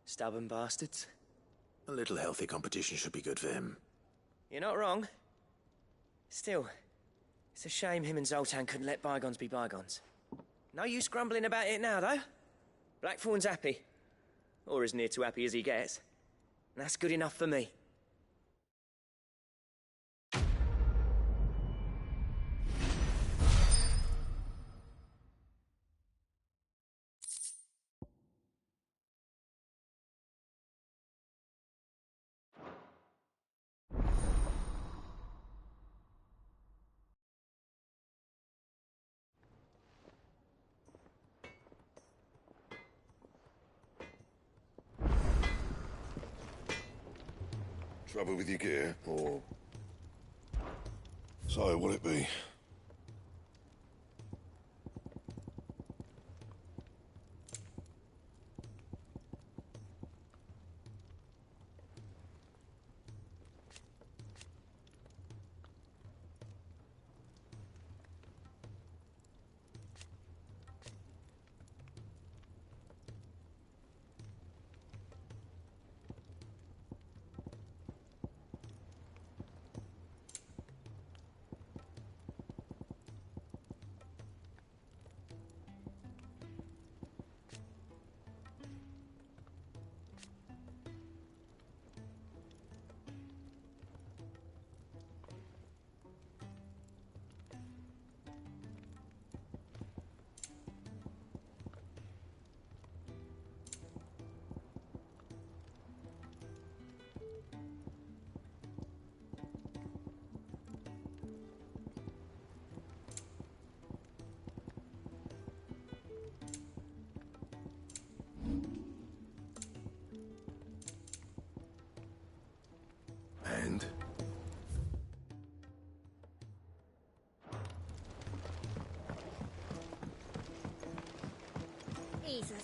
J: Stubborn bastards.
D: A little healthy competition should be good for him.
J: You're not wrong. Still, it's a shame him and Zoltan couldn't let bygones be bygones. No use grumbling about it now, though. Blackthorn's happy. Or as near to happy as he gets. And that's good enough for me.
E: Trouble with your gear, or... So, what'll it be?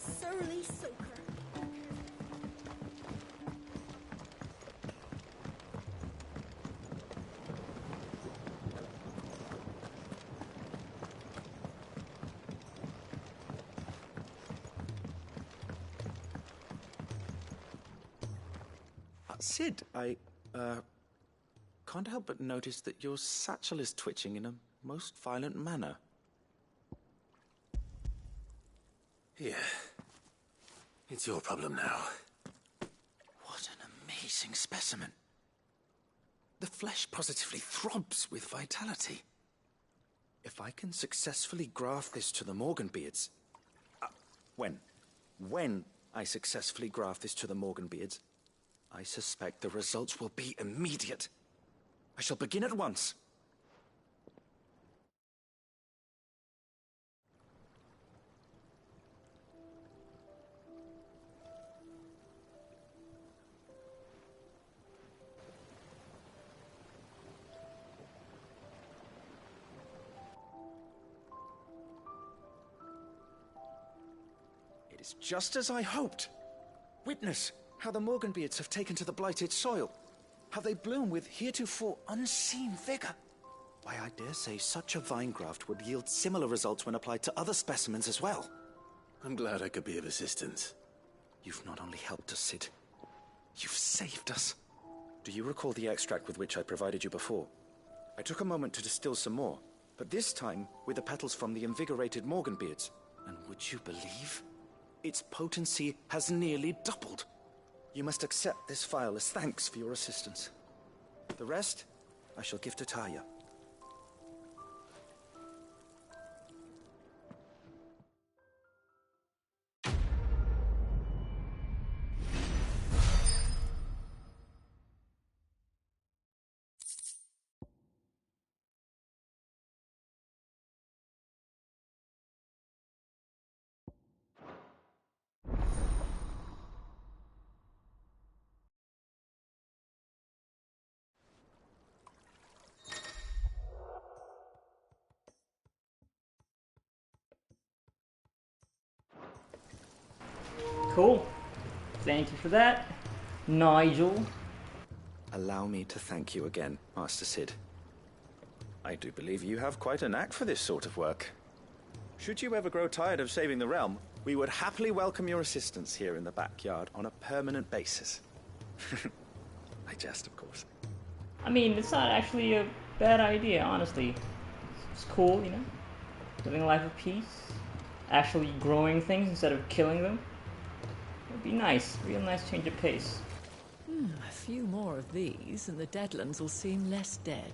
R: surly soaker.
I: Sid, I can't help but notice that your satchel is twitching in a most violent manner.
D: Yeah. It's your problem now.
I: What an amazing specimen. The flesh positively throbs with vitality. If I can successfully graft this to the Morganbeards... When I successfully graft this to the Morganbeards, I suspect the results will be immediate. I shall begin at once. It is just as I hoped. Witness how the Morganbeards have taken to the blighted soil. How they bloom with heretofore unseen vigor. Why, I dare say such a vine graft would yield similar results when applied to other specimens as well.
D: I'm glad I could be of assistance.
I: You've not only helped us, Sid, you've saved us. Do you recall the extract with which I provided you before? I took a moment to distill some more, but this time with the petals from the invigorated Morganbeards. And would you believe? Its potency has nearly doubled. You must accept this vial as thanks for your assistance. The rest, I shall give to Taya.
F: Cool. Thank you for that, Nigel.
I: Allow me to thank you again, Master Sid. I do believe you have quite a knack for this sort of work. Should you ever grow tired of saving the realm, we would happily welcome your assistance here in the backyard on a permanent basis. I jest, of course.
F: I mean, it's not actually a bad idea, honestly. It's cool, you know? Living a life of peace. Actually growing things instead of killing them. It'd be nice. Real nice change of pace.
M: A few more of these, and the Deadlands will seem less dead.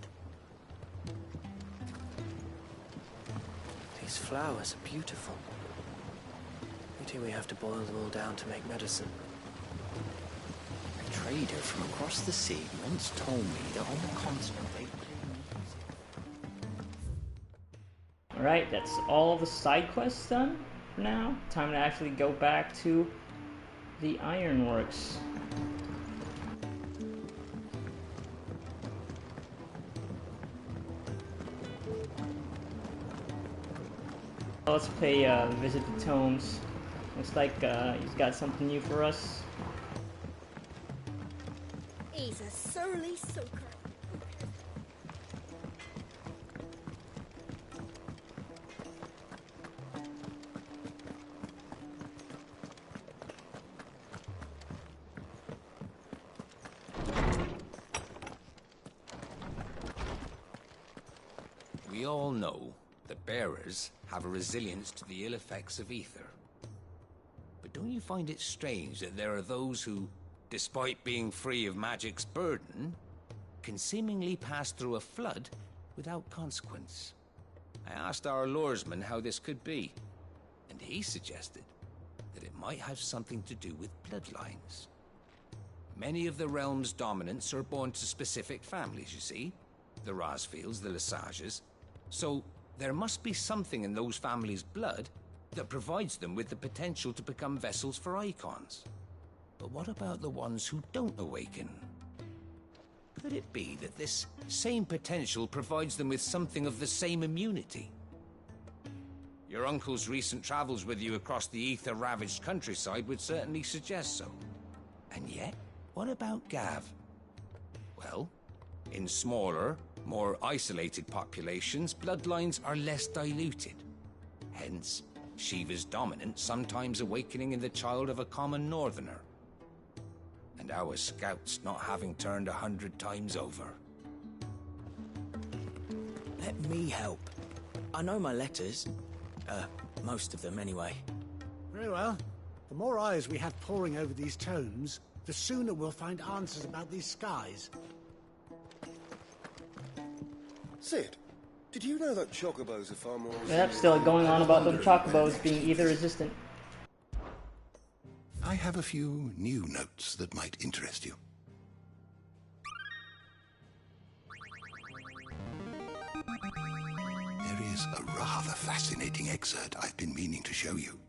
J: These flowers are beautiful. Pity we have to boil them all down to make medicine.
N: A trader from across the sea once told me that on the continent they...
F: Alright, that's all the side quests done for now. Time to actually go back to the ironworks. Let's pay visit the tomes. Looks like he's got something new for us.
R: He's a surly soaker.
O: We all know that bearers have a resilience to the ill effects of ether. But don't you find it strange that there are those who, despite being free of magic's burden, can seemingly pass through a flood without consequence? I asked our luresman how this could be, and he suggested that it might have something to do with bloodlines. Many of the realm's dominants are born to specific families, you see. The Rosfields, the Lesages. So there must be something in those families' blood that provides them with the potential to become vessels for icons. But what about the ones who don't awaken? Could it be that this same potential provides them with something of the same immunity? Your uncle's recent travels with you across the ether-ravaged countryside would certainly suggest so. And yet, what about Gav? Well, in smaller, more isolated populations, bloodlines are less diluted. Hence, Shiva's dominance sometimes awakening in the child of a common northerner. And our scouts not having turned 100 times over.
U: Let me help. I know my letters. Most of them anyway.
V: Very well. The more eyes we have poring over these tomes, the sooner we'll find answers about these skies.
W: Sid, did you know that chocobos are far more...
F: Yep, still going on about them chocobos being ether resistant.
X: I have a few new notes that might interest you. There is a rather fascinating excerpt I've been meaning to show you.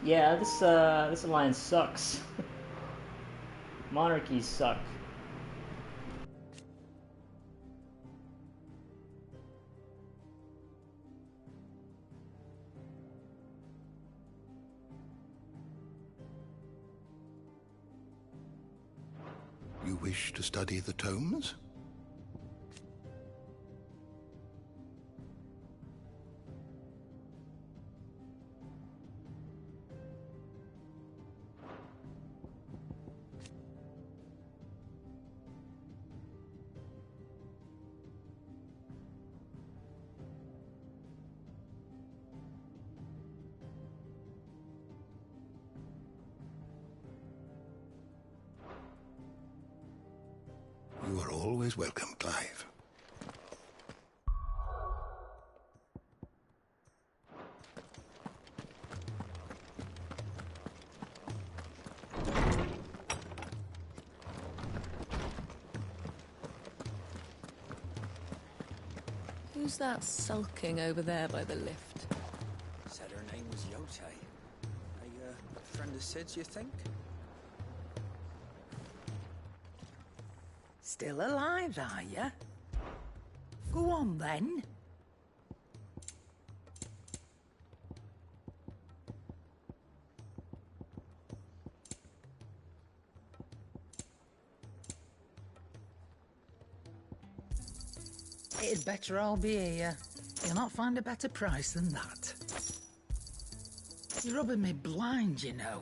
F: Yeah, this alliance sucks. Monarchies suck.
X: You wish to study the tomes? You are always welcome, Clive.
M: Who's that sulking over there by the lift?
U: Said her name was Yote. A friend of Sid's, you think?
Y: Still alive, are you? Go on, then. It'd better all be here. You'll not find a better price than that. You're rubbing me blind, you know.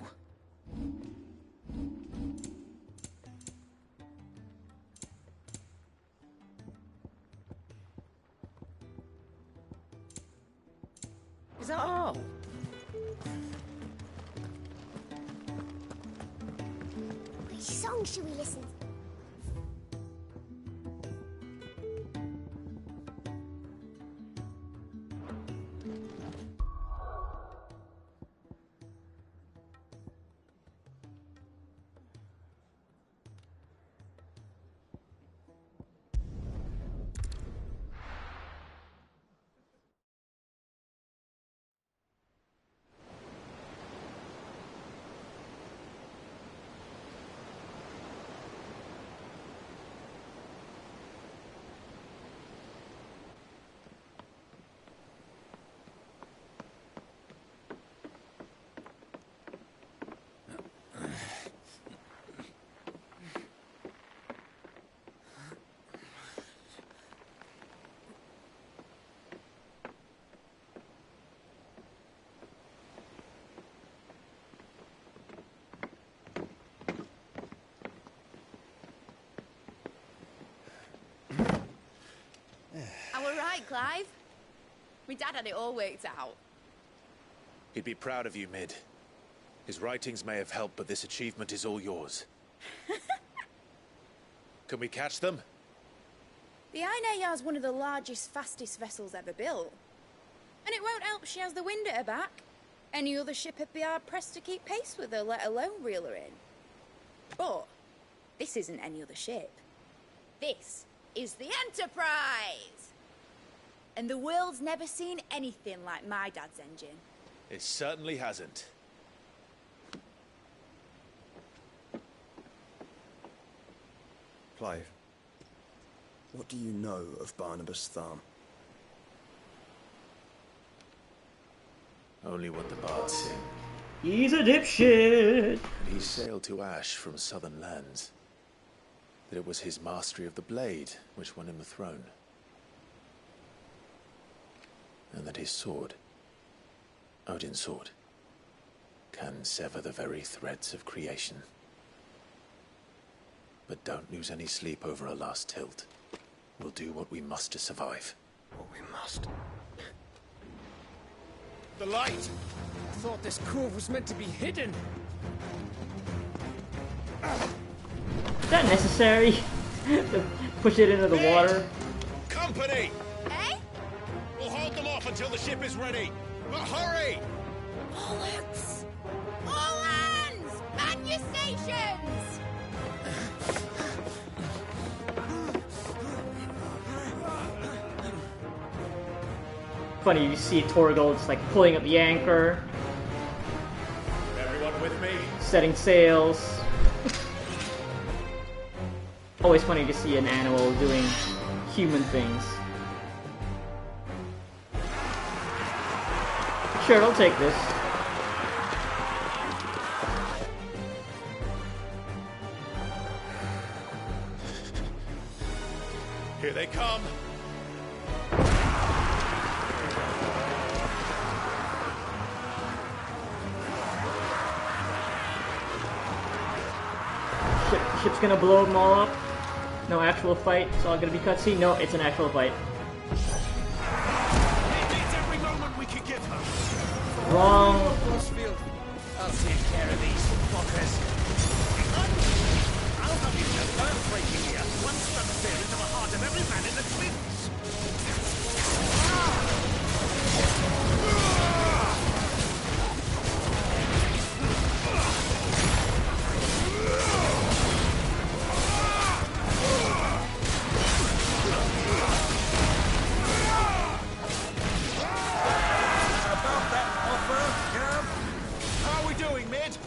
Y: Is that all?
G: Which song should we listen to?
A: Clive. My dad had it all worked out.
D: He'd be proud of you, Mid. His writings may have helped, but this achievement is all yours. Can we catch them?
A: The Ainayar's one of the largest, fastest vessels ever built. And it won't help she has the wind at her back. Any other ship would be hard-pressed to keep pace with her, let alone reel her in. But this isn't any other ship. This is the Enterprise! And the world's never seen anything like my dad's engine.
D: It certainly hasn't.
W: Clive, what do you know of Barnabas Thumb?
D: Only what the bards sing.
F: He's a dipshit!
D: He sailed to Ash from southern lands. That it was his mastery of the blade which won him the throne. And that his sword, Odin's sword, can sever the very threads of creation. But don't lose any sleep over a last tilt. We'll do what we must to survive.
W: What we must.
J: The light! I thought this cove was meant to be hidden.
F: Is that necessary? To push it into the water?
T: Company!
A: Eh?
T: We'll hold them off until the ship is ready. But hurry!
A: Bollocks! All hands! Man your stations!
F: Funny, you see Torgal just like pulling up the anchor,
T: Everyone with me?
F: setting sails. Always funny to see an animal doing human things. Sure, I'll take this.
T: Here they come.
F: Ship's gonna blow them all up. No actual fight. It's all gonna be cutscene. No, it's an actual fight.
T: It needs every moment we can give her.
F: Wrong.
J: I'll take care of these fuckers.
T: I'll have you know earthquaking here. One struck fear into the heart of every man in the twins. How are we doing, Mid?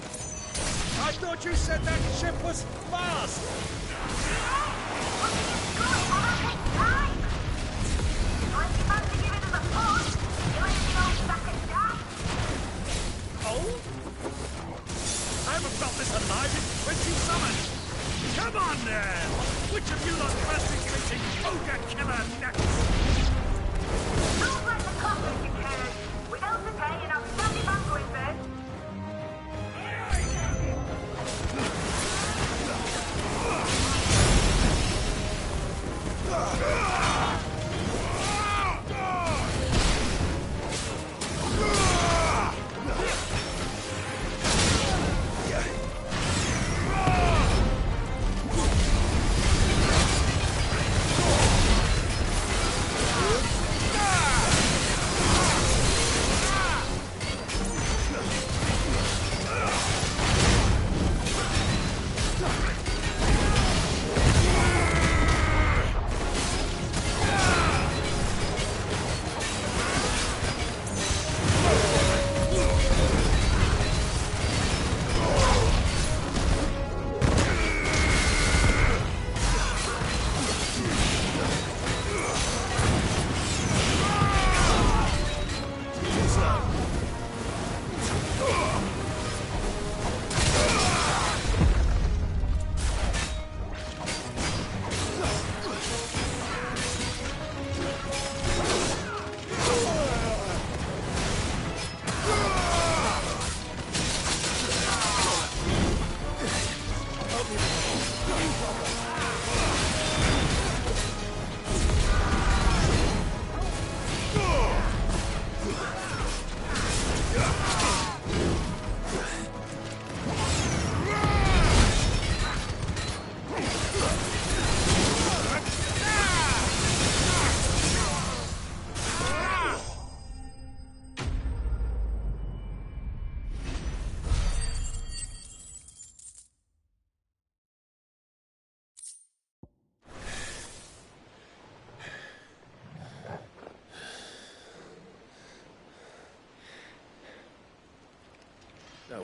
T: I thought you said that ship was fast. Oh? I haven't felt this alive in 20 summers. Come on, then. Which of you lot masticating ogre killer next?
B: Don't let the conflict occur. Without the pay and outstanding banquet first.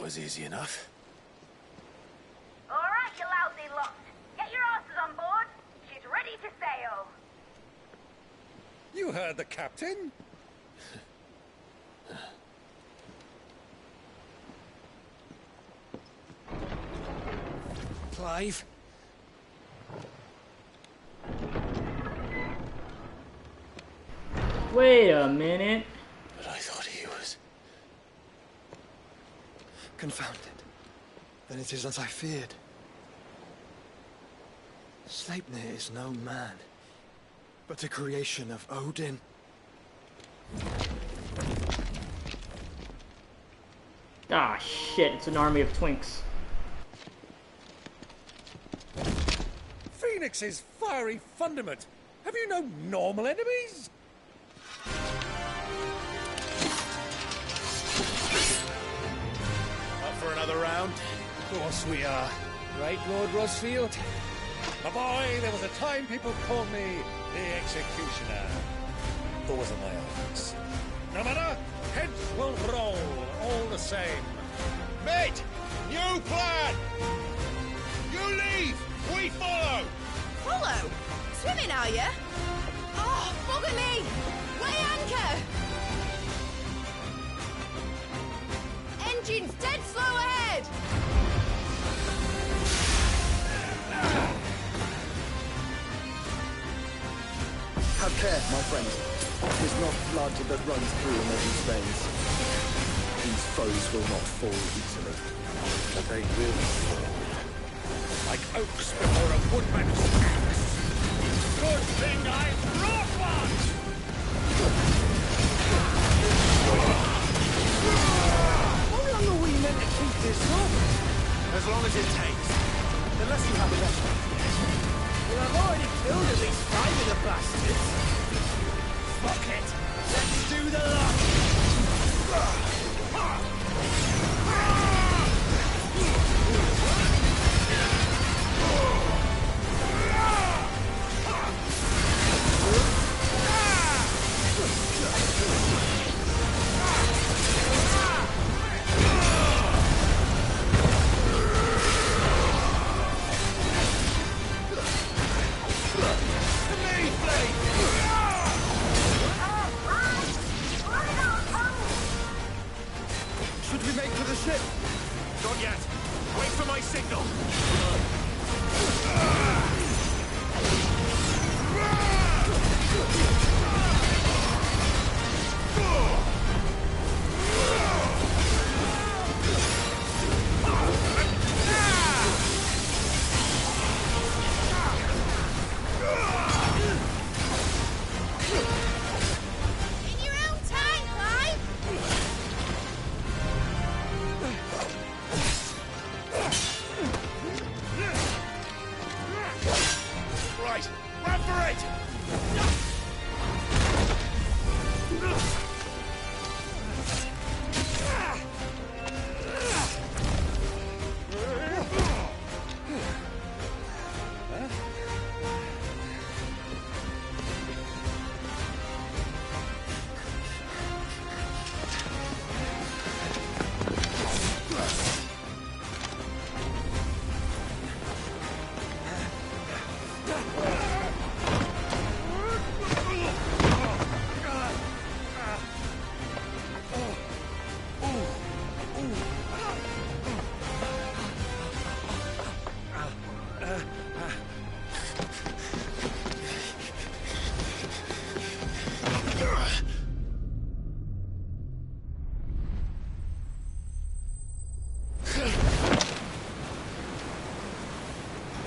D: was easy enough.
B: All right, you lousy lot. Get your asses on board. She's ready to sail.
T: You heard the captain.
U: Clive?
F: Wait a minute.
D: But I thought he was...
K: Confounded. Then it is as I feared. Sleipnir is no man, but a creation of Odin.
F: Ah, shit, it's an army of twinks.
T: Phoenix's fiery fundament. Have you no normal enemies?
D: Up for another round?
T: Of course we are. Right, Lord Rosfield? My boy, there was a time people called me the Executioner. Or was it my office? No matter, heads will roll, all the same.
C: Mate, new plan! You leave, we follow!
A: Follow? Swimming, are you? Oh, bugger me! Weigh anchor! Engine's dead slow ahead!
K: Have care, my friend. There's not blood that runs through Imag's veins. These foes will not fall easily.
T: But they will fall. Like oaks before a woodman's axe. Good thing I brought one!
K: How long are we meant to keep this up?
C: As long as it takes. Unless you have enough.
J: Well, I've already killed at least 5 of the bastards. Fuck it. Let's do the lot.
K: Should we make for the ship?
C: Not yet. Wait for my signal.
A: In your own time, Clive!
C: Right, run for it!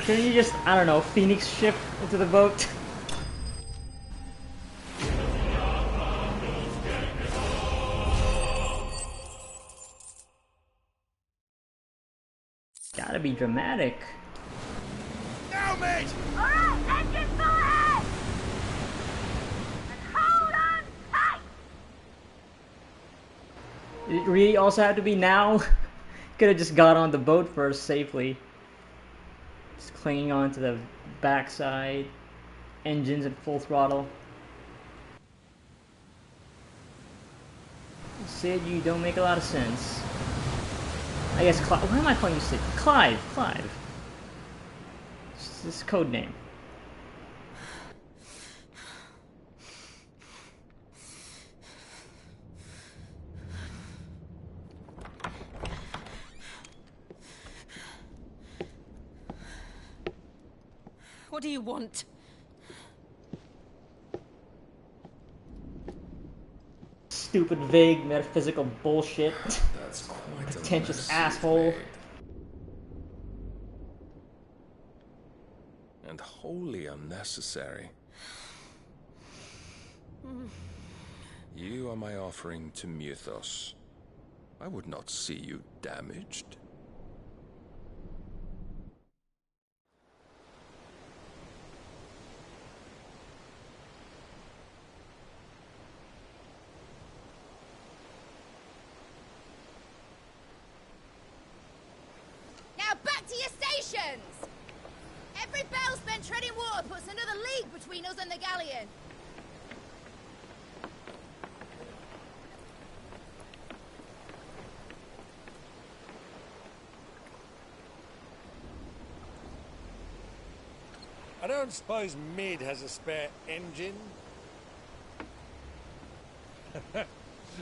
F: Couldn't you just, I don't know, Phoenix ship into the boat? Gotta be dramatic.
C: Now, mate!
B: All right, engine full ahead! And hold on tight!
F: Did it really also have to be now? Could have just got on the boat first safely. Just clinging on to the backside. Engines at full throttle. Sid, you don't make a lot of sense. I guess Clive. Why am I calling you Sid? Clive. Clive. It's his code name.
M: What do you want?
F: Stupid, vague, metaphysical bullshit.
H: That's quite a
F: pretentious
H: mess
F: asshole.
H: you've made. And wholly unnecessary. You are my offering to Mythos. I would not see you damaged.
A: Now back to your stations! Every bell spent treading water puts another league between us and the galleon.
T: I don't suppose Mid has a spare engine?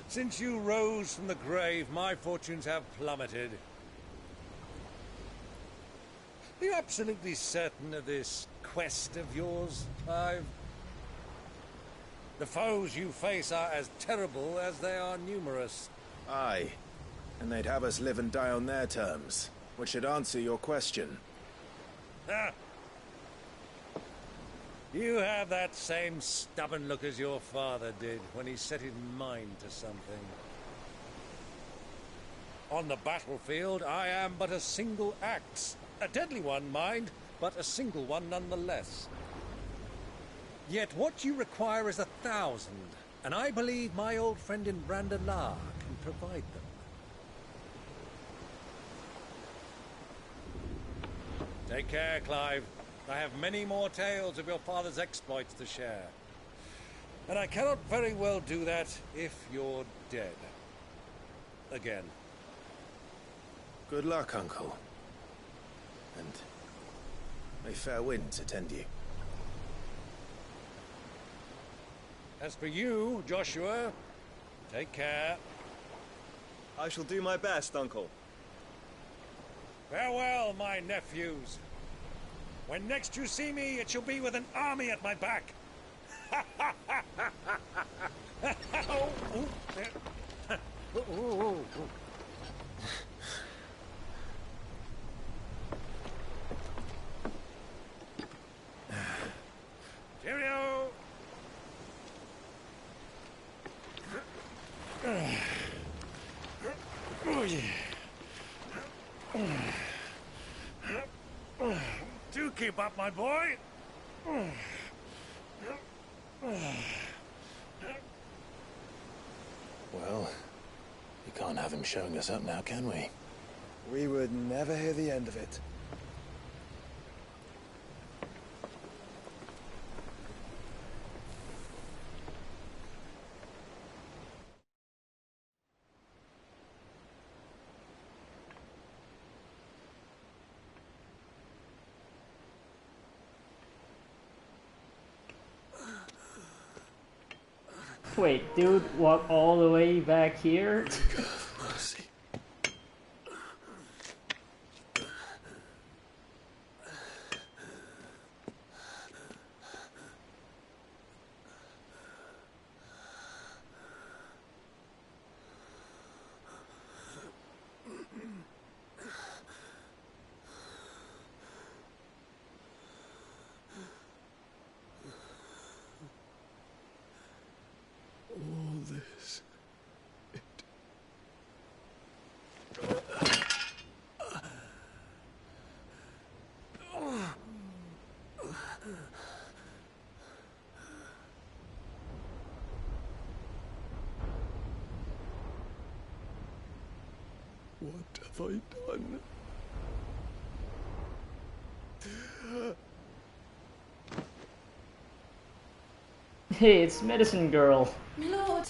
T: Since you rose from the grave, my fortunes have plummeted. Are you absolutely certain of this quest of yours, Clive? The foes you face are as terrible as they are numerous.
D: Aye. And they'd have us live and die on their terms, which should answer your question.
T: Ha! You have that same stubborn look as your father did when he set his mind to something. On the battlefield, I am but a single axe. A deadly one, mind, but a single one nonetheless. Yet what you require is 1,000, and I believe my old friend in Brandalar can provide them. Take care, Clive. I have many more tales of your father's exploits to share. And I cannot very well do that if you're dead. Again.
D: Good luck, Uncle. And may fair winds attend you.
T: As for you, Joshua, take care.
L: I shall do my best, Uncle.
T: Farewell, my nephews. When next you see me, it shall be with an army at my back. Oh, oh, there. Oh, oh, oh. Cheerio! Oh, yeah. Do keep up, my boy.
D: Well, we can't have him showing us up now, can we?
K: We would never hear the end of it.
F: Wait, dude, walk all the way back here?
D: Mercy.
K: All this. What have I done?
F: Hey, it's Medicine Girl.
M: My lord!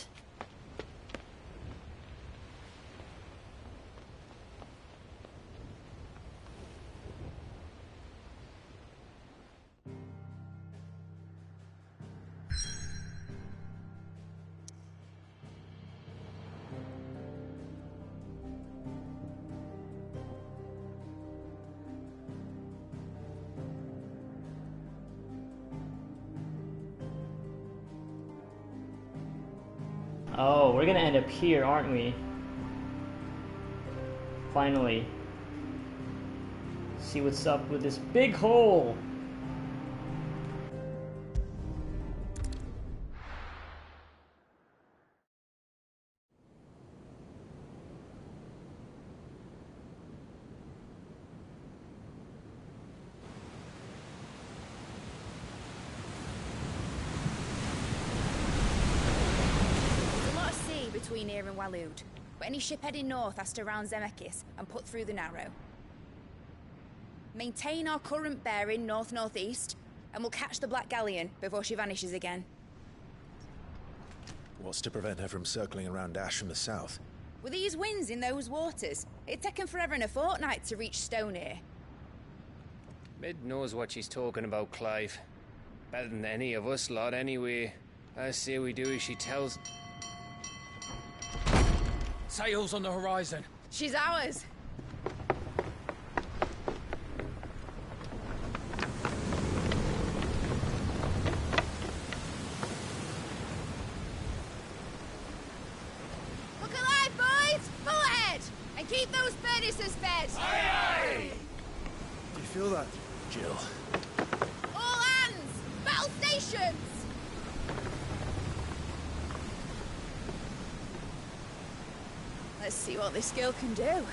F: Oh, we're gonna end up here, aren't we? Finally. See what's up with this big hole.
A: Between here and Waloed, but any ship heading north has to round Zemeckis and put through the Narrow. Maintain our current bearing north-northeast, and we'll catch the Black Galleon before she vanishes again.
D: What's to prevent her from circling around Ash from the south?
A: With these winds in those waters, it'd taken forever and a fortnight to reach Stonehere.
E: Mid knows what she's talking about, Clive. Better than any of us lot, anyway. I say we do as she tells.
C: Sails on the horizon.
A: She's ours. Look alive, boys! Full ahead! And keep those furnaces fed!
C: Aye, aye!
V: Do you feel that,
D: Jill?
A: All hands! Battle stations! Let's see what this girl can do.
H: Where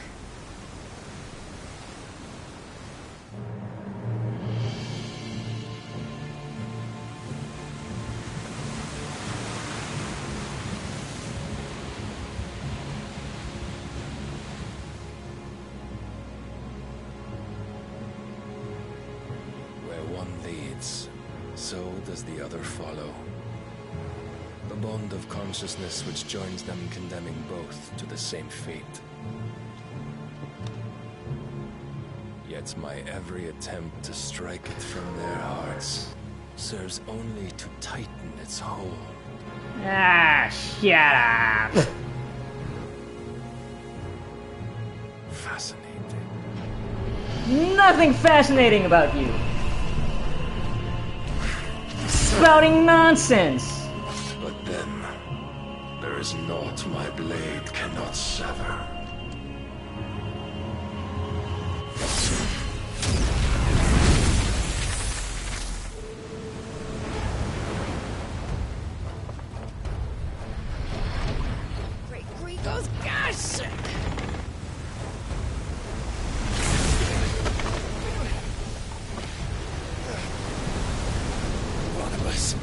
H: one leads, so does the other follow. The bond of consciousness which joins them, condemning both to the same fate. Yet my every attempt to strike it from their hearts serves only to tighten its hold.
F: Ah, shut up!
H: Fascinating.
F: Nothing fascinating about you! Spouting nonsense!
H: But then, there is naught my blade cannot sever.
A: Great Gregor's gosh!
D: Barnabas.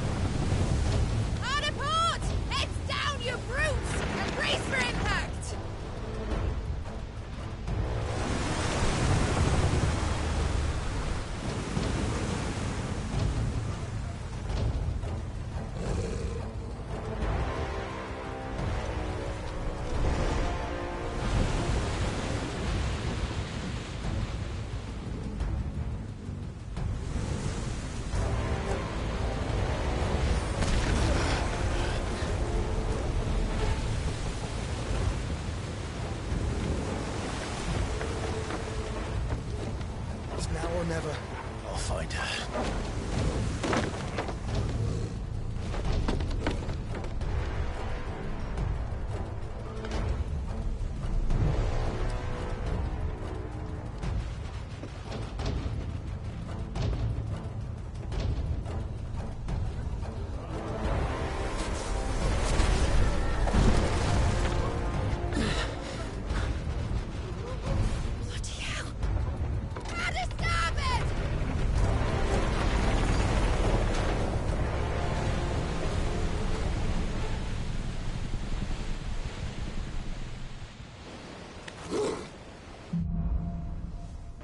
A: Hard a port! Heads down, you brutes! And brace for impact!
D: It's now or never. I'll find her.
A: Bloody hell! How to stop it!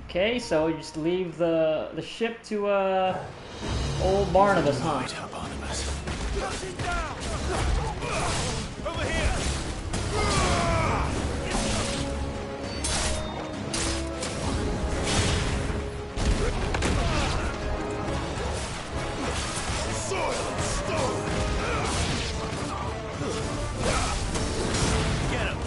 F: Okay, so you just leave the ship to old Barnabas, huh?
D: Right, Barnabas.
C: Over here! Soil and stone! Get him!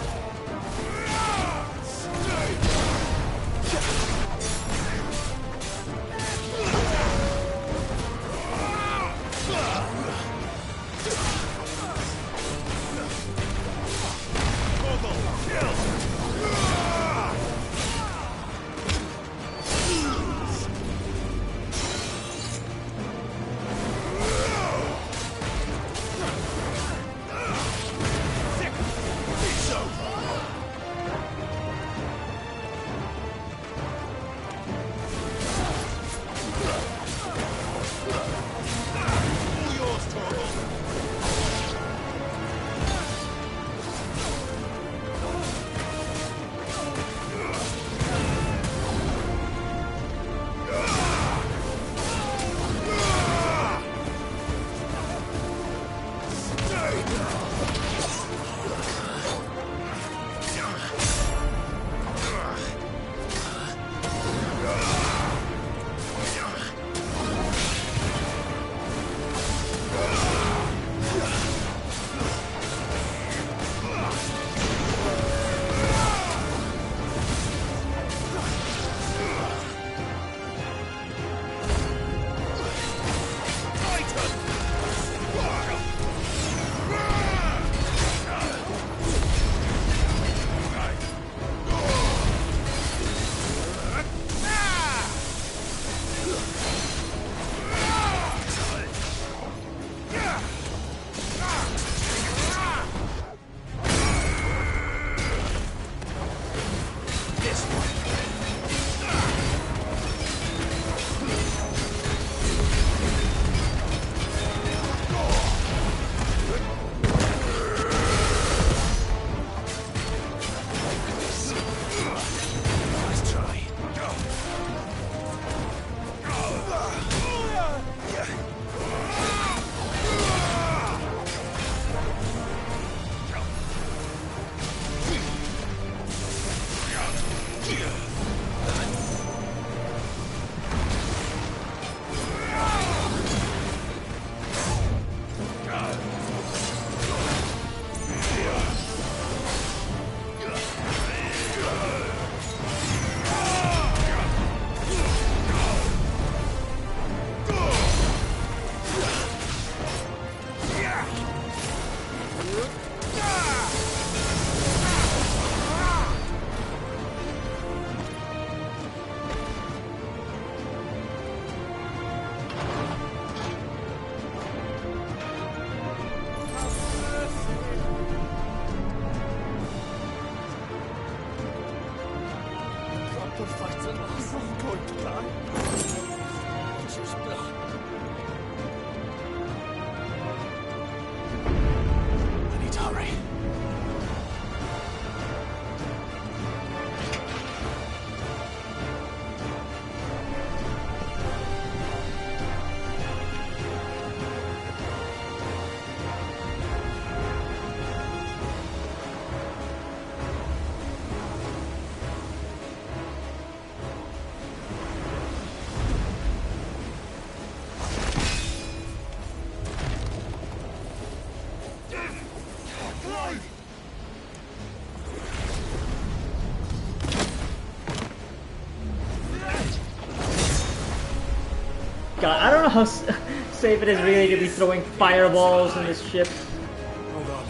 F: how safe it is really to be throwing fireballs in this ship.
D: Hold on.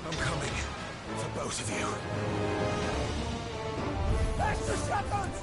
D: I'm coming. For both of you.
C: Extra shotguns!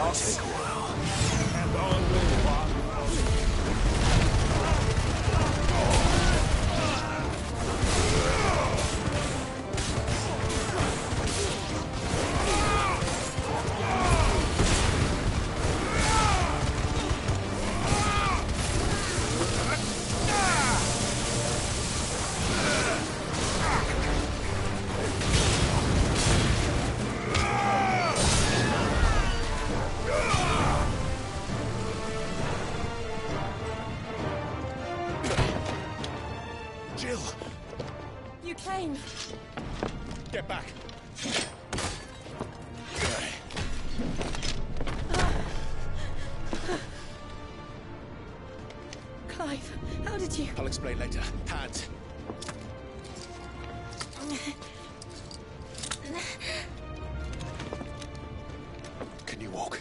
D: Take a while. And on we walk.
M: You came.
T: Get back.
M: Clive, how did you...
D: I'll explain later. Hands. Can you walk?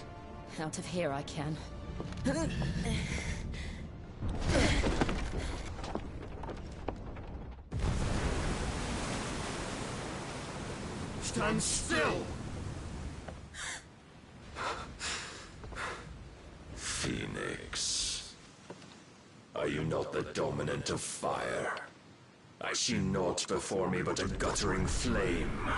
M: Out of here I can.
C: Stand still!
H: Phoenix. Are you not the dominant of fire? I see naught before me but a guttering flame.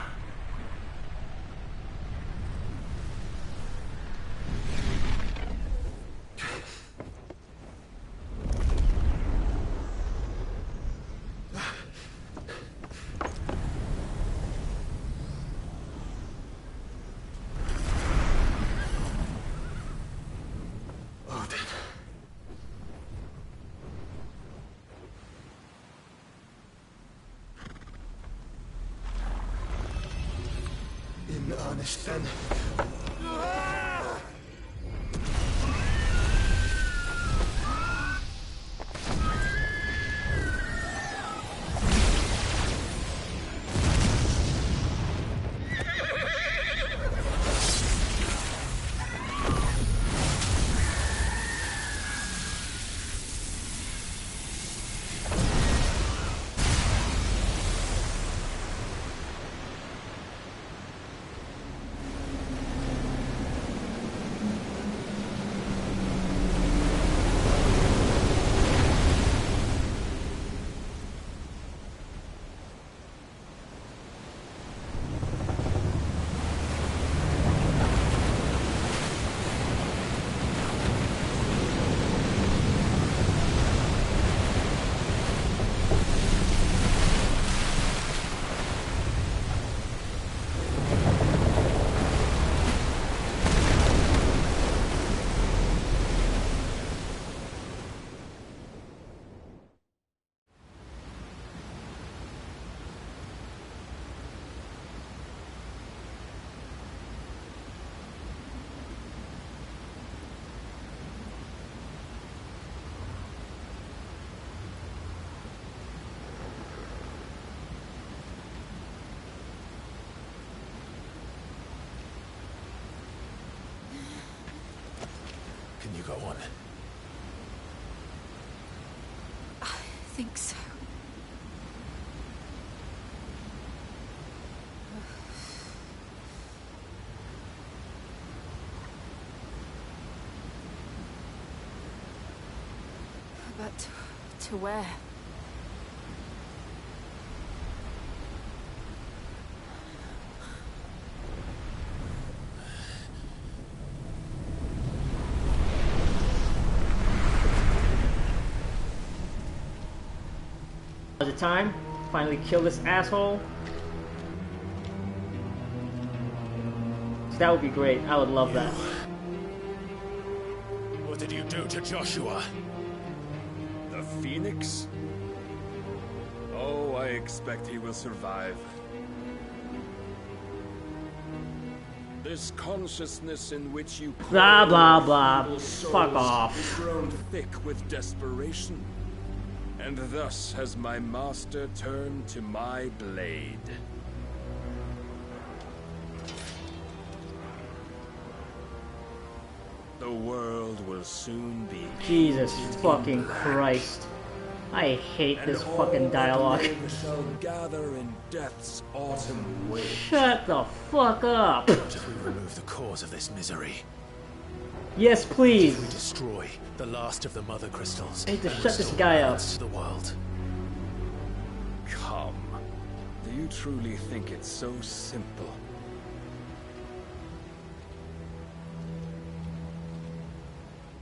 C: In earnest, then.
D: Can you go on?
M: I think so. But to where?
F: Is it time? Finally kill this asshole? That would be great. I would love that.
D: What did you do to Joshua?
I: The Phoenix? Oh, I expect he will survive. This consciousness in which you
F: blah blah blah. Fuck
I: has
F: off.
I: grown thick with desperation, and thus has my master turned to my blade. The world will soon be
F: Jesus fucking Christ. I hate this fucking dialogue.
I: shall gather in death's autumn wind.
F: Shut the fuck up.
D: What if we remove the cause of this misery?
F: Yes, please.
D: What if we destroy the last of the mother crystals?
F: I need to
D: and
F: shut this
D: restore
F: guy up.
D: balance to the world.
I: Come. Do you truly think it's so simple?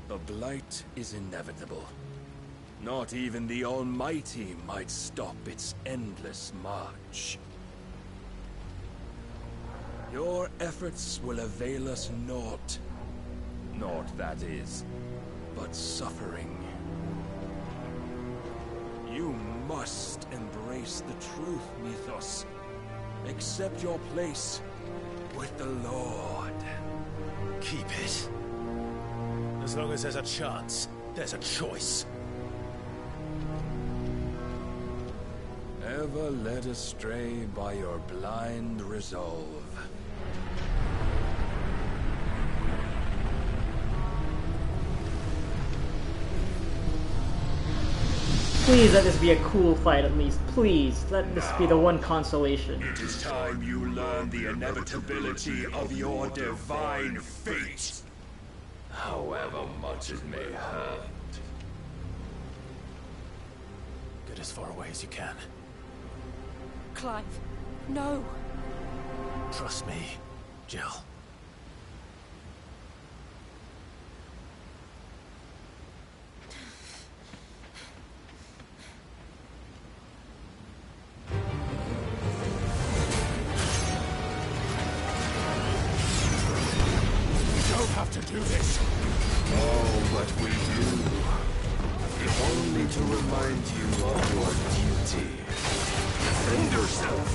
I: The blight is inevitable. Not even the Almighty might stop its endless march. Your efforts will avail us naught. Naught, that is, but suffering. You must embrace the truth, Mythos. Accept your place with the Lord.
D: Keep it. As long as there's a chance, there's a choice.
H: never led astray by your blind resolve.
F: Please let this be a cool fight at least. Please, let this be the one consolation.
I: It is time you learn the inevitability of your divine fate.
H: However much it may hurt.
D: Get as far away as you can.
M: Clive, no.
D: Trust me, Jill.
I: To do this.
H: Oh, but we do. If only to remind you of your duty. Defend yourself.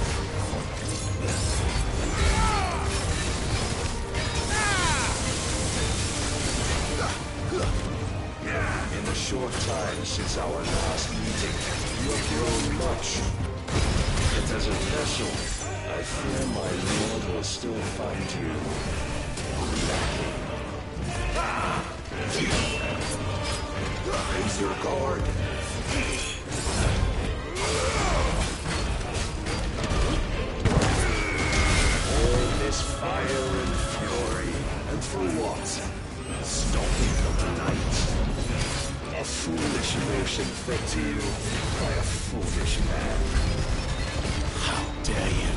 H: In the short time since our last meeting, you have grown much. Yet as a vessel, I fear my lord will still find you lacking. Raise your guard. All this fire and fury, and for what? Stopping the light. A foolish notion fed to you by a foolish man.
D: How dare you?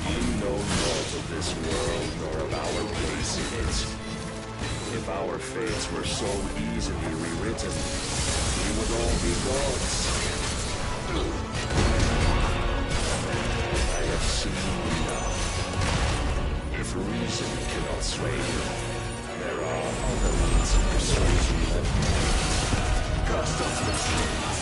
H: You know naught of this world nor of our place in it. If our fates were so easily rewritten, we would all be gods. I have seen enough. If reason cannot sway you, there are other means of persuasion that cast off the chains.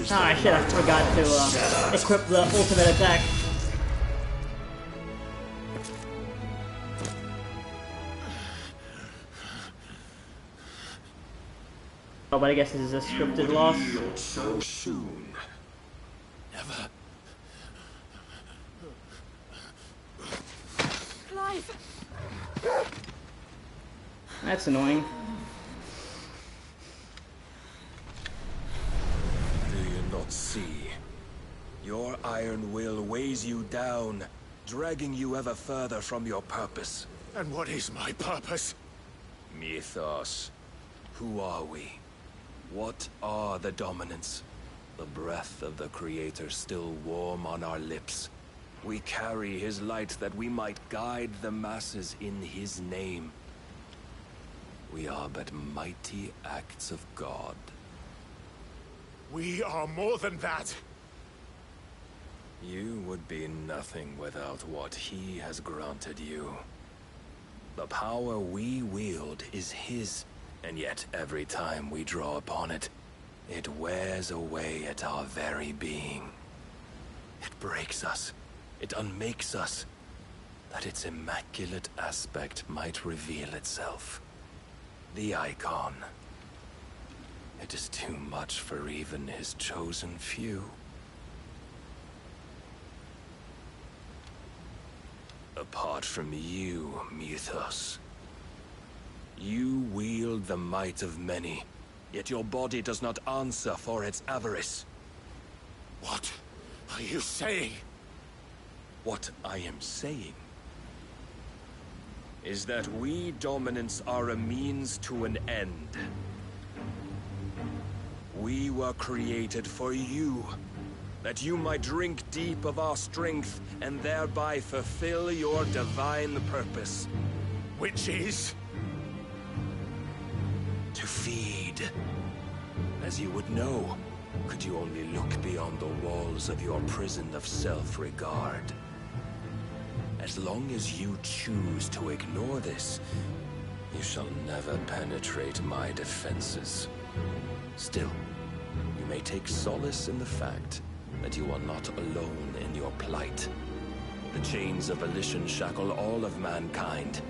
F: Ah, shit, I forgot to equip the ultimate attack. Oh, but I guess this is a scripted loss.
H: So soon.
D: Never.
M: Clive!
F: That's annoying.
H: See, your iron will weighs you down, dragging you ever further from your purpose.
I: And what is my purpose?
H: Mythos. Who are we? What are the dominants? The breath of the Creator still warm on our lips. We carry his light that we might guide the masses in his name. We are but mighty acts of God.
I: We are more than that.
H: You would be nothing without what he has granted you. The power we wield is his, and yet every time we draw upon it, it wears away at our very being. It breaks us, it unmakes us, that its immaculate aspect might reveal itself. The icon. It is too much for even his chosen few. Apart from you, Mythos, you wield the might of many, yet your body does not answer for its avarice.
I: What are you saying?
H: What I am saying is that we dominants are a means to an end. We were created for you, that you might drink deep of our strength and thereby fulfill your divine purpose.
D: Which is?
H: To feed. As you would know, could you only look beyond the walls of your prison of self-regard. As long as you choose to ignore this, you shall never penetrate my defenses. Still, you may take solace in the fact that you are not alone in your plight. The chains of volition shackle all of mankind,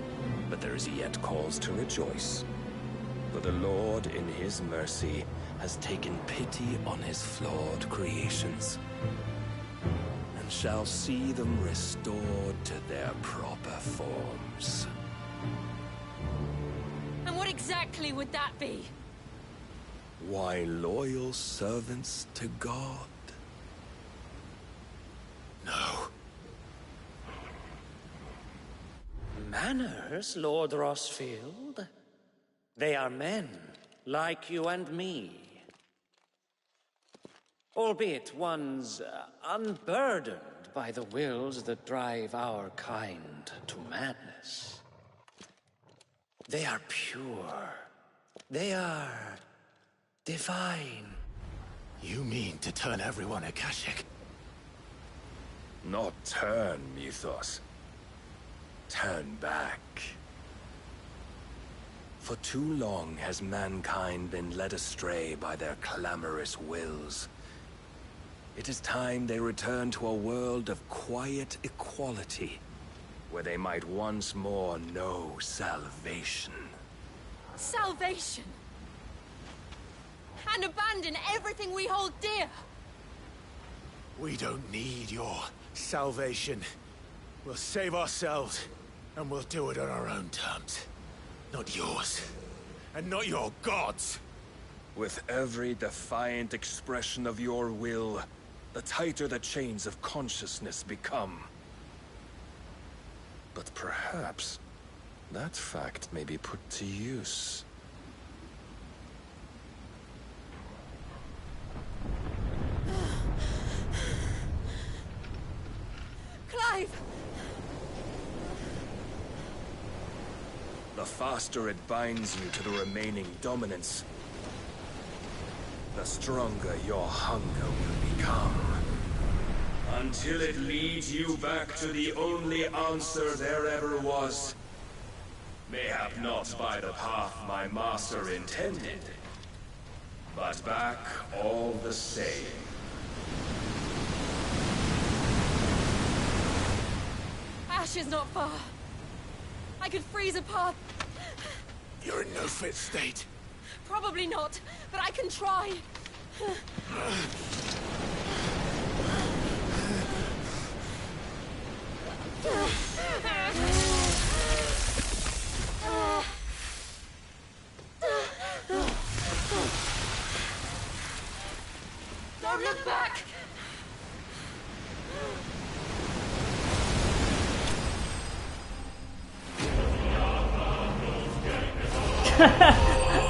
H: but there is yet cause to rejoice. For the Lord, in his mercy, has taken pity on his flawed creations, and shall see them restored to their proper forms.
M: And what exactly would that be?
H: Why, loyal servants to God.
D: No.
N: Manners, Lord Rossfield? They are men, like you and me. Albeit one's unburdened by the wills that drive our kind to madness. They are pure. They are divine.
D: You mean to turn everyone Akashic?
H: Not turn, Mythos. Turn back. For too long has mankind been led astray by their clamorous wills. It is time they return to a world of quiet equality, where they might once more know salvation.
M: Salvation! And abandon everything we hold dear!
D: We don't need your salvation. We'll save ourselves, and we'll do it on our own terms. Not yours. And not your gods.
H: With every defiant expression of your will, the tighter the chains of consciousness become. But perhaps that fact may be put to use.
M: Clive!
H: The faster it binds you to the remaining dominance, the stronger your hunger will become. Until it leads you back to the only answer there ever was. Mayhap not by the path my master intended, but back all the same.
M: Ash is not far. I could freeze a path.
D: You're in no fit state.
M: Probably not, but I can try. Don't look back!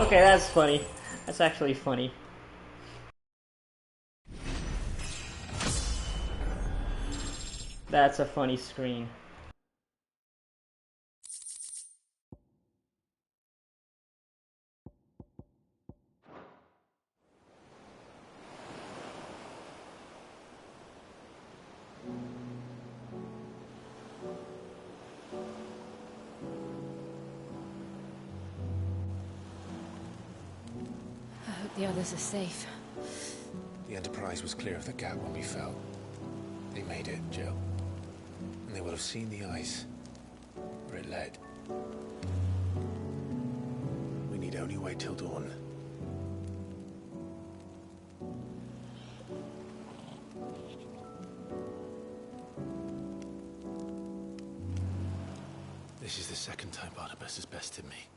F: Okay, that's funny. That's actually funny. That's a funny screen.
A: I hope the others are safe.
D: The Enterprise was clear of the gap when we fell. They made it, Jill. And they will have seen the ice where it led. We need only wait till dawn. This is the second time Barnabas has bested me.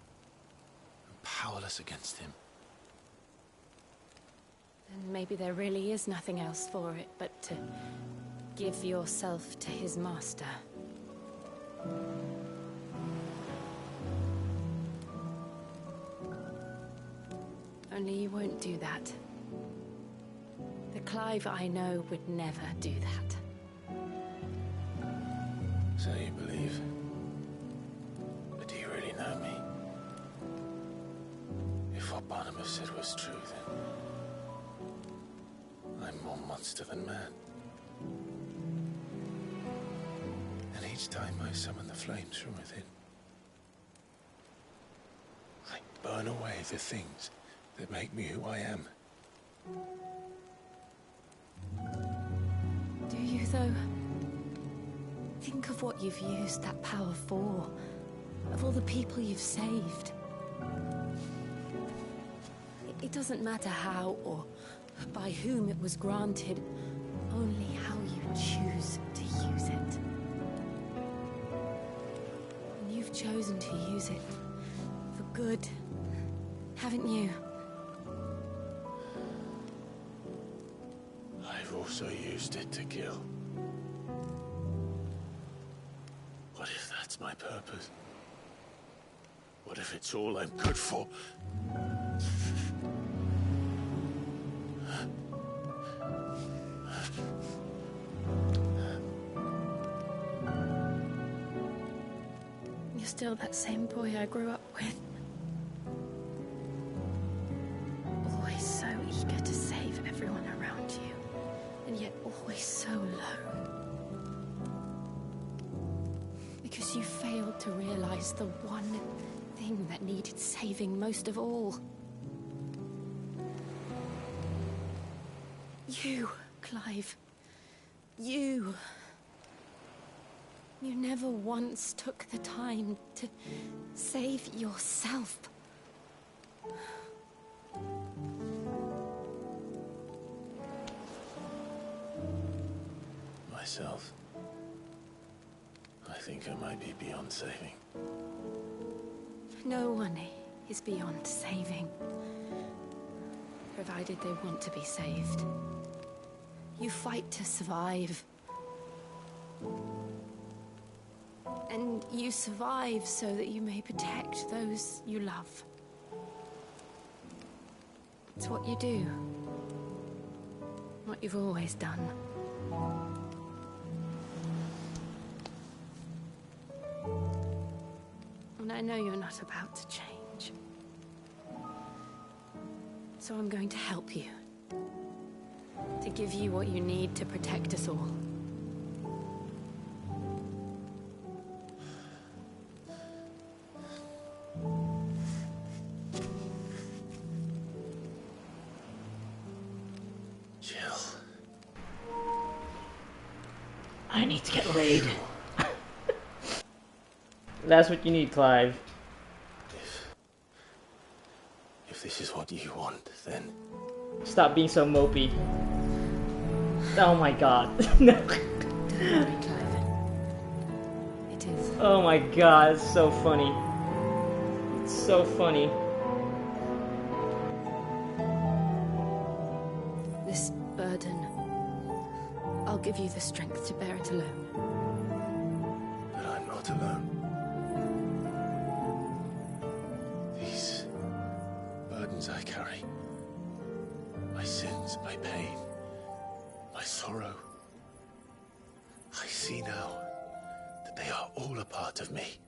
D: I'm powerless against him.
A: Then maybe there really is nothing else for it but to give yourself to his master. Only you won't do that.
M: Clive, I know, would never do that.
D: So you believe? But do you really know me? If what Barnabas said was true, then I'm more monster than man. And each time I summon the flames from within, I burn away the things that make me who I am.
M: Do you, though? Think of what you've used that power for. Of all the people you've saved. It doesn't matter how or by whom it was granted, only how you choose to use it. And you've chosen to use it for good, haven't you?
D: I've also used it to kill. What if that's my purpose? What if it's all I'm good for?
M: You're still that same boy I grew up with. Always so eager to save everyone around you, and yet always so low. Because you failed to realize the one thing that needed saving most of all. You, Clive. You. You never once took the time to save yourself.
D: Myself? I think I might be beyond saving.
M: No one is beyond saving, provided they want to be saved. You fight to survive. And you survive so that you may protect those you love. It's what you do. What you've always done. And I know you're not about to change. So I'm going to help you. To give you what you need to protect us all.
F: I need to get laid. That's what you need, Clive.
D: If this is what you want, then...
F: Stop being so mopey. Oh my god. No.
M: Don't worry, Clive. It is.
F: Oh my god, it's so funny. It's so funny.
M: This burden, I'll give you the strength to bear it alone.
D: But I'm not alone. These burdens I carry, my sins, my pain, my sorrow, I see now that they are all a part of me.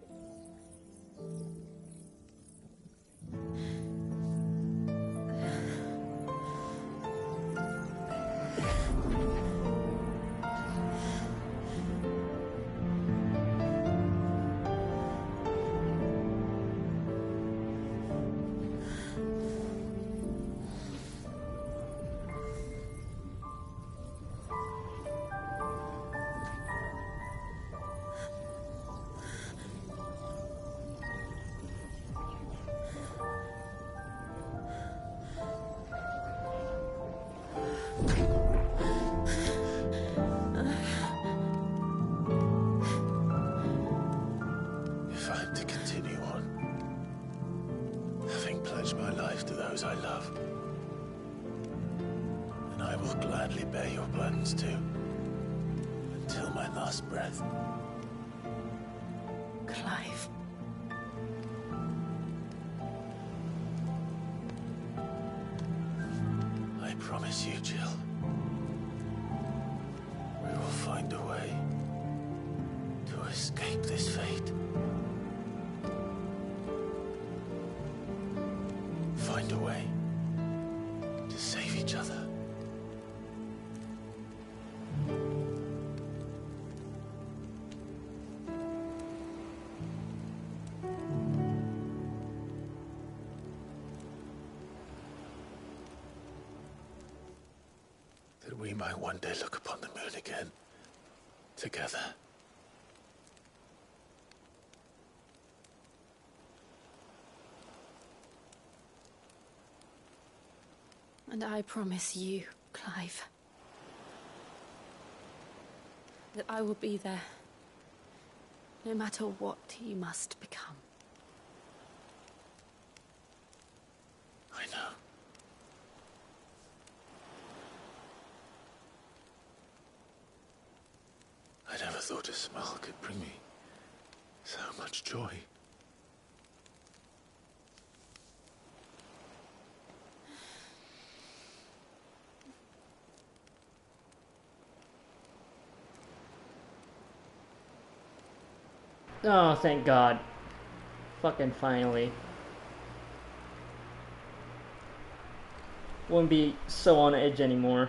D: If I'm to continue on, having pledged my life to those I love, then I will gladly bear your burdens too, until my last breath.
M: Clive.
D: I promise you, Jill, we might one day look upon the moon again, together.
M: And I promise you, Clive, that I will be there, no matter what you must become.
D: I know. I never thought a smile could bring me so much joy.
F: Oh, thank God. Fucking finally. Wouldn't be so on edge anymore.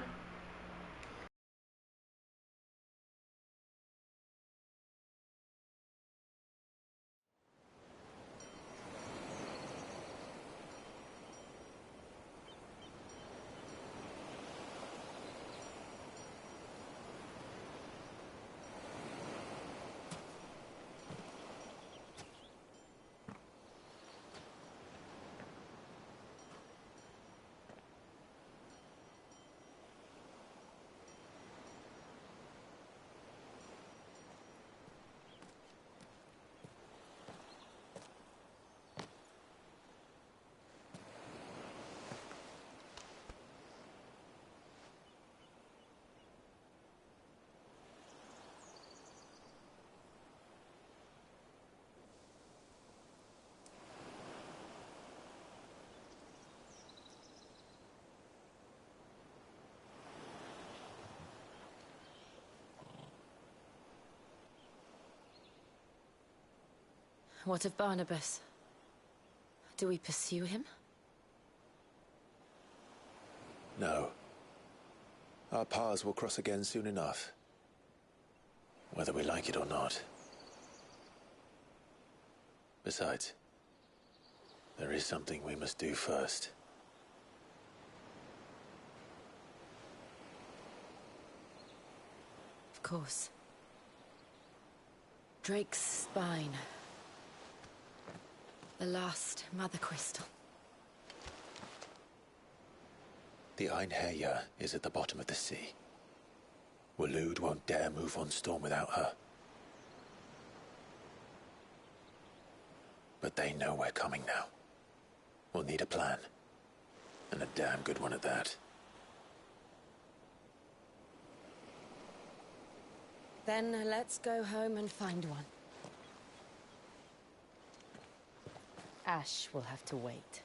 M: What of Barnabas? Do we pursue him?
D: No. Our paths will cross again soon enough. Whether we like it or not. Besides, there is something we must do first.
M: Of course. Drake's spine. The last Mother Crystal.
D: The Einherjar is at the bottom of the sea. Waloed won't dare move on Storm without her. But they know we're coming now. We'll need a plan. And a damn good one at that.
M: Then let's go home and find one. Ash will have to wait.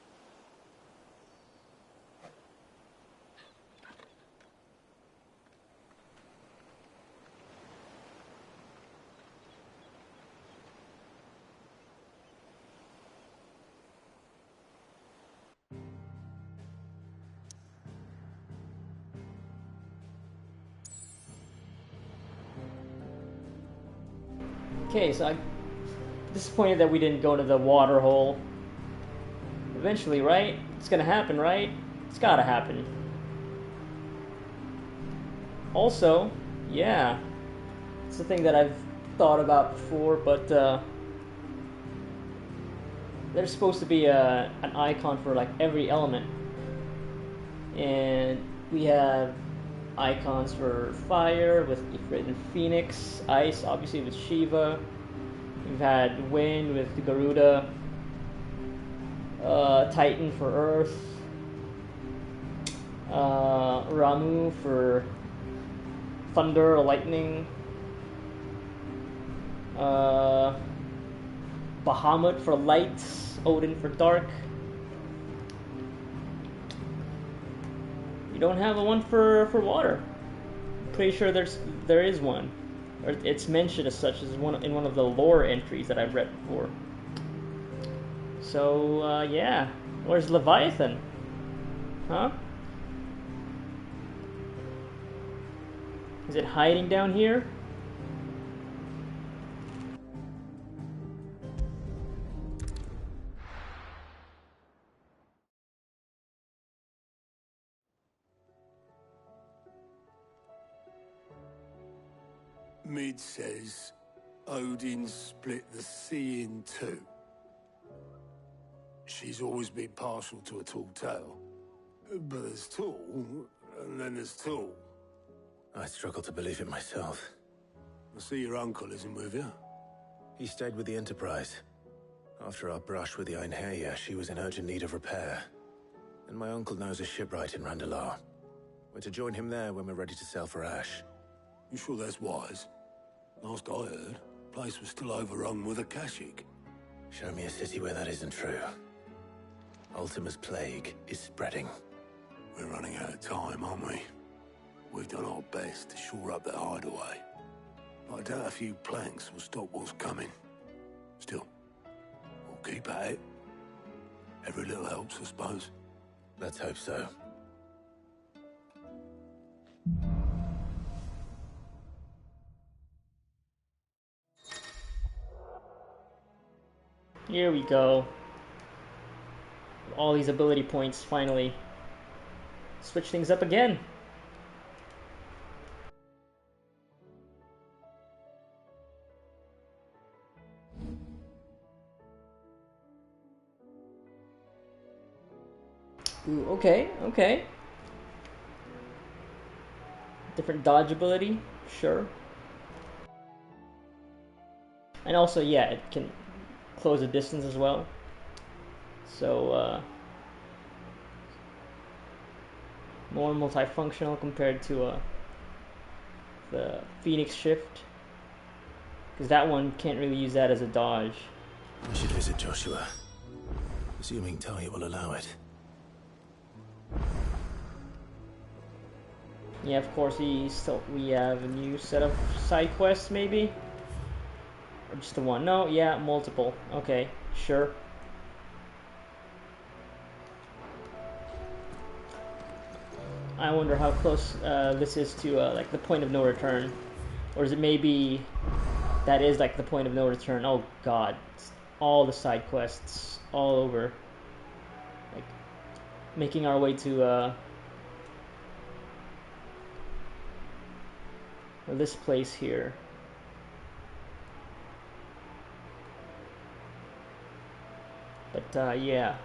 F: Okay, so I'm disappointed that we didn't go to the water hole. Eventually, right? It's gonna happen, right? It's gotta happen. Also, yeah, it's a thing that I've thought about before, but there's supposed to be an icon for like every element. And we have icons for fire with Ifrit and Phoenix, ice obviously with Shiva. We've had wind with Garuda, Titan for earth, Ramu for thunder or lightning, Bahamut for light, Odin for dark. You don't have a one for water. I'm pretty sure there is one, or it's mentioned as such as in one of the lore entries that I've read before. So yeah, where's Leviathan? Huh? Is it hiding down here?
O: Mid says Odin split the sea in two. She's always been partial to a tall tale. But there's tall, and then there's tall.
D: I struggle to believe it myself.
O: I see your uncle isn't with you.
D: He stayed with the Enterprise. After our brush with the Einherja, she was in urgent need of repair. And my uncle knows a shipwright in Randalar. We're to join him there when we're ready to sail for Ash.
O: You sure that's wise? Last I heard, the place was still overrun with Akashic.
D: Show me a city where that isn't true. Ultima's plague is spreading.
O: We're running out of time, aren't we? We've done our best to shore up that hideaway. But I doubt a few planks will stop what's coming. Still, we'll keep at it. Every little helps, I suppose.
D: Let's hope so.
F: Here we go. All these ability points, finally. Switch things up again. Ooh, okay, okay. Different dodge ability, sure. And also, yeah, it can close the distance as well. So, more multifunctional compared to the Phoenix Shift. Because that one can't really use that as a dodge.
D: We should visit Joshua. Assuming Talia will allow it.
F: Yeah, of course, we have a new set of side quests, maybe? Or just the one? No, yeah, multiple. Okay, sure. I wonder how close this is to like the point of no return. Or is it maybe that is like the point of no return? Oh god, it's all the side quests all over. Like making our way to this place here. But yeah.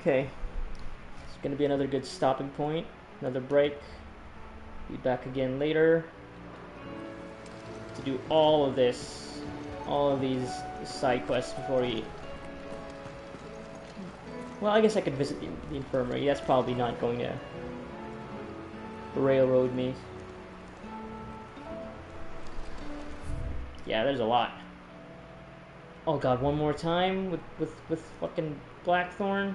F: Okay. It's gonna be another good stopping point. Another break. Be back again later to do all of this, all of these side quests before we. Well, I guess I could visit the infirmary. That's probably not going to railroad me. Yeah, there's a lot. Oh god, one more time with fucking Blackthorn.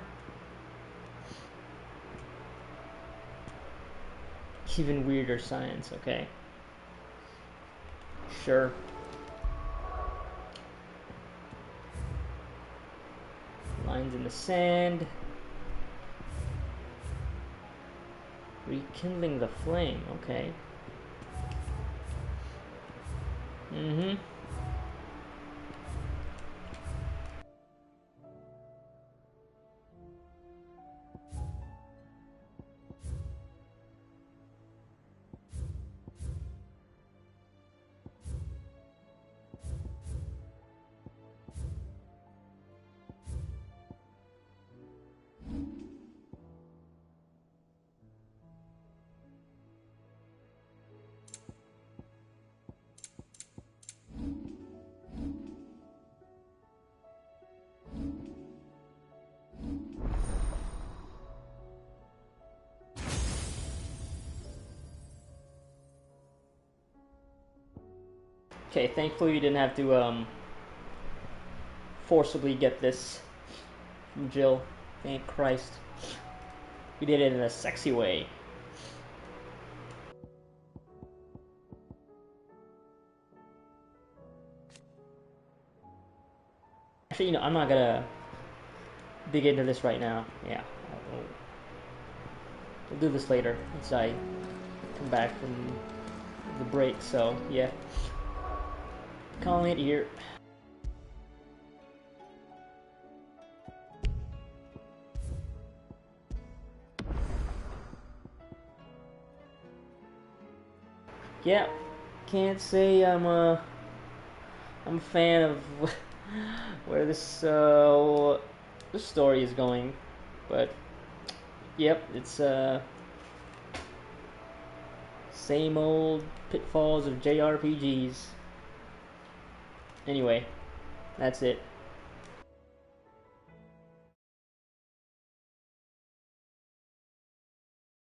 F: Even weirder science, okay. Sure. Lines in the sand. Rekindling the flame, okay. Mm-hmm. Okay, thankfully we didn't have to forcibly get this from Jill. Thank Christ. We did it in a sexy way. Actually, you know, I'm not gonna dig into this right now. Yeah, we'll do this later once I come back from the break. So yeah, calling it here. Yeah, can't say I'm a fan of where this story is going, but yep, it's same old pitfalls of JRPGs. Anyway, that's it.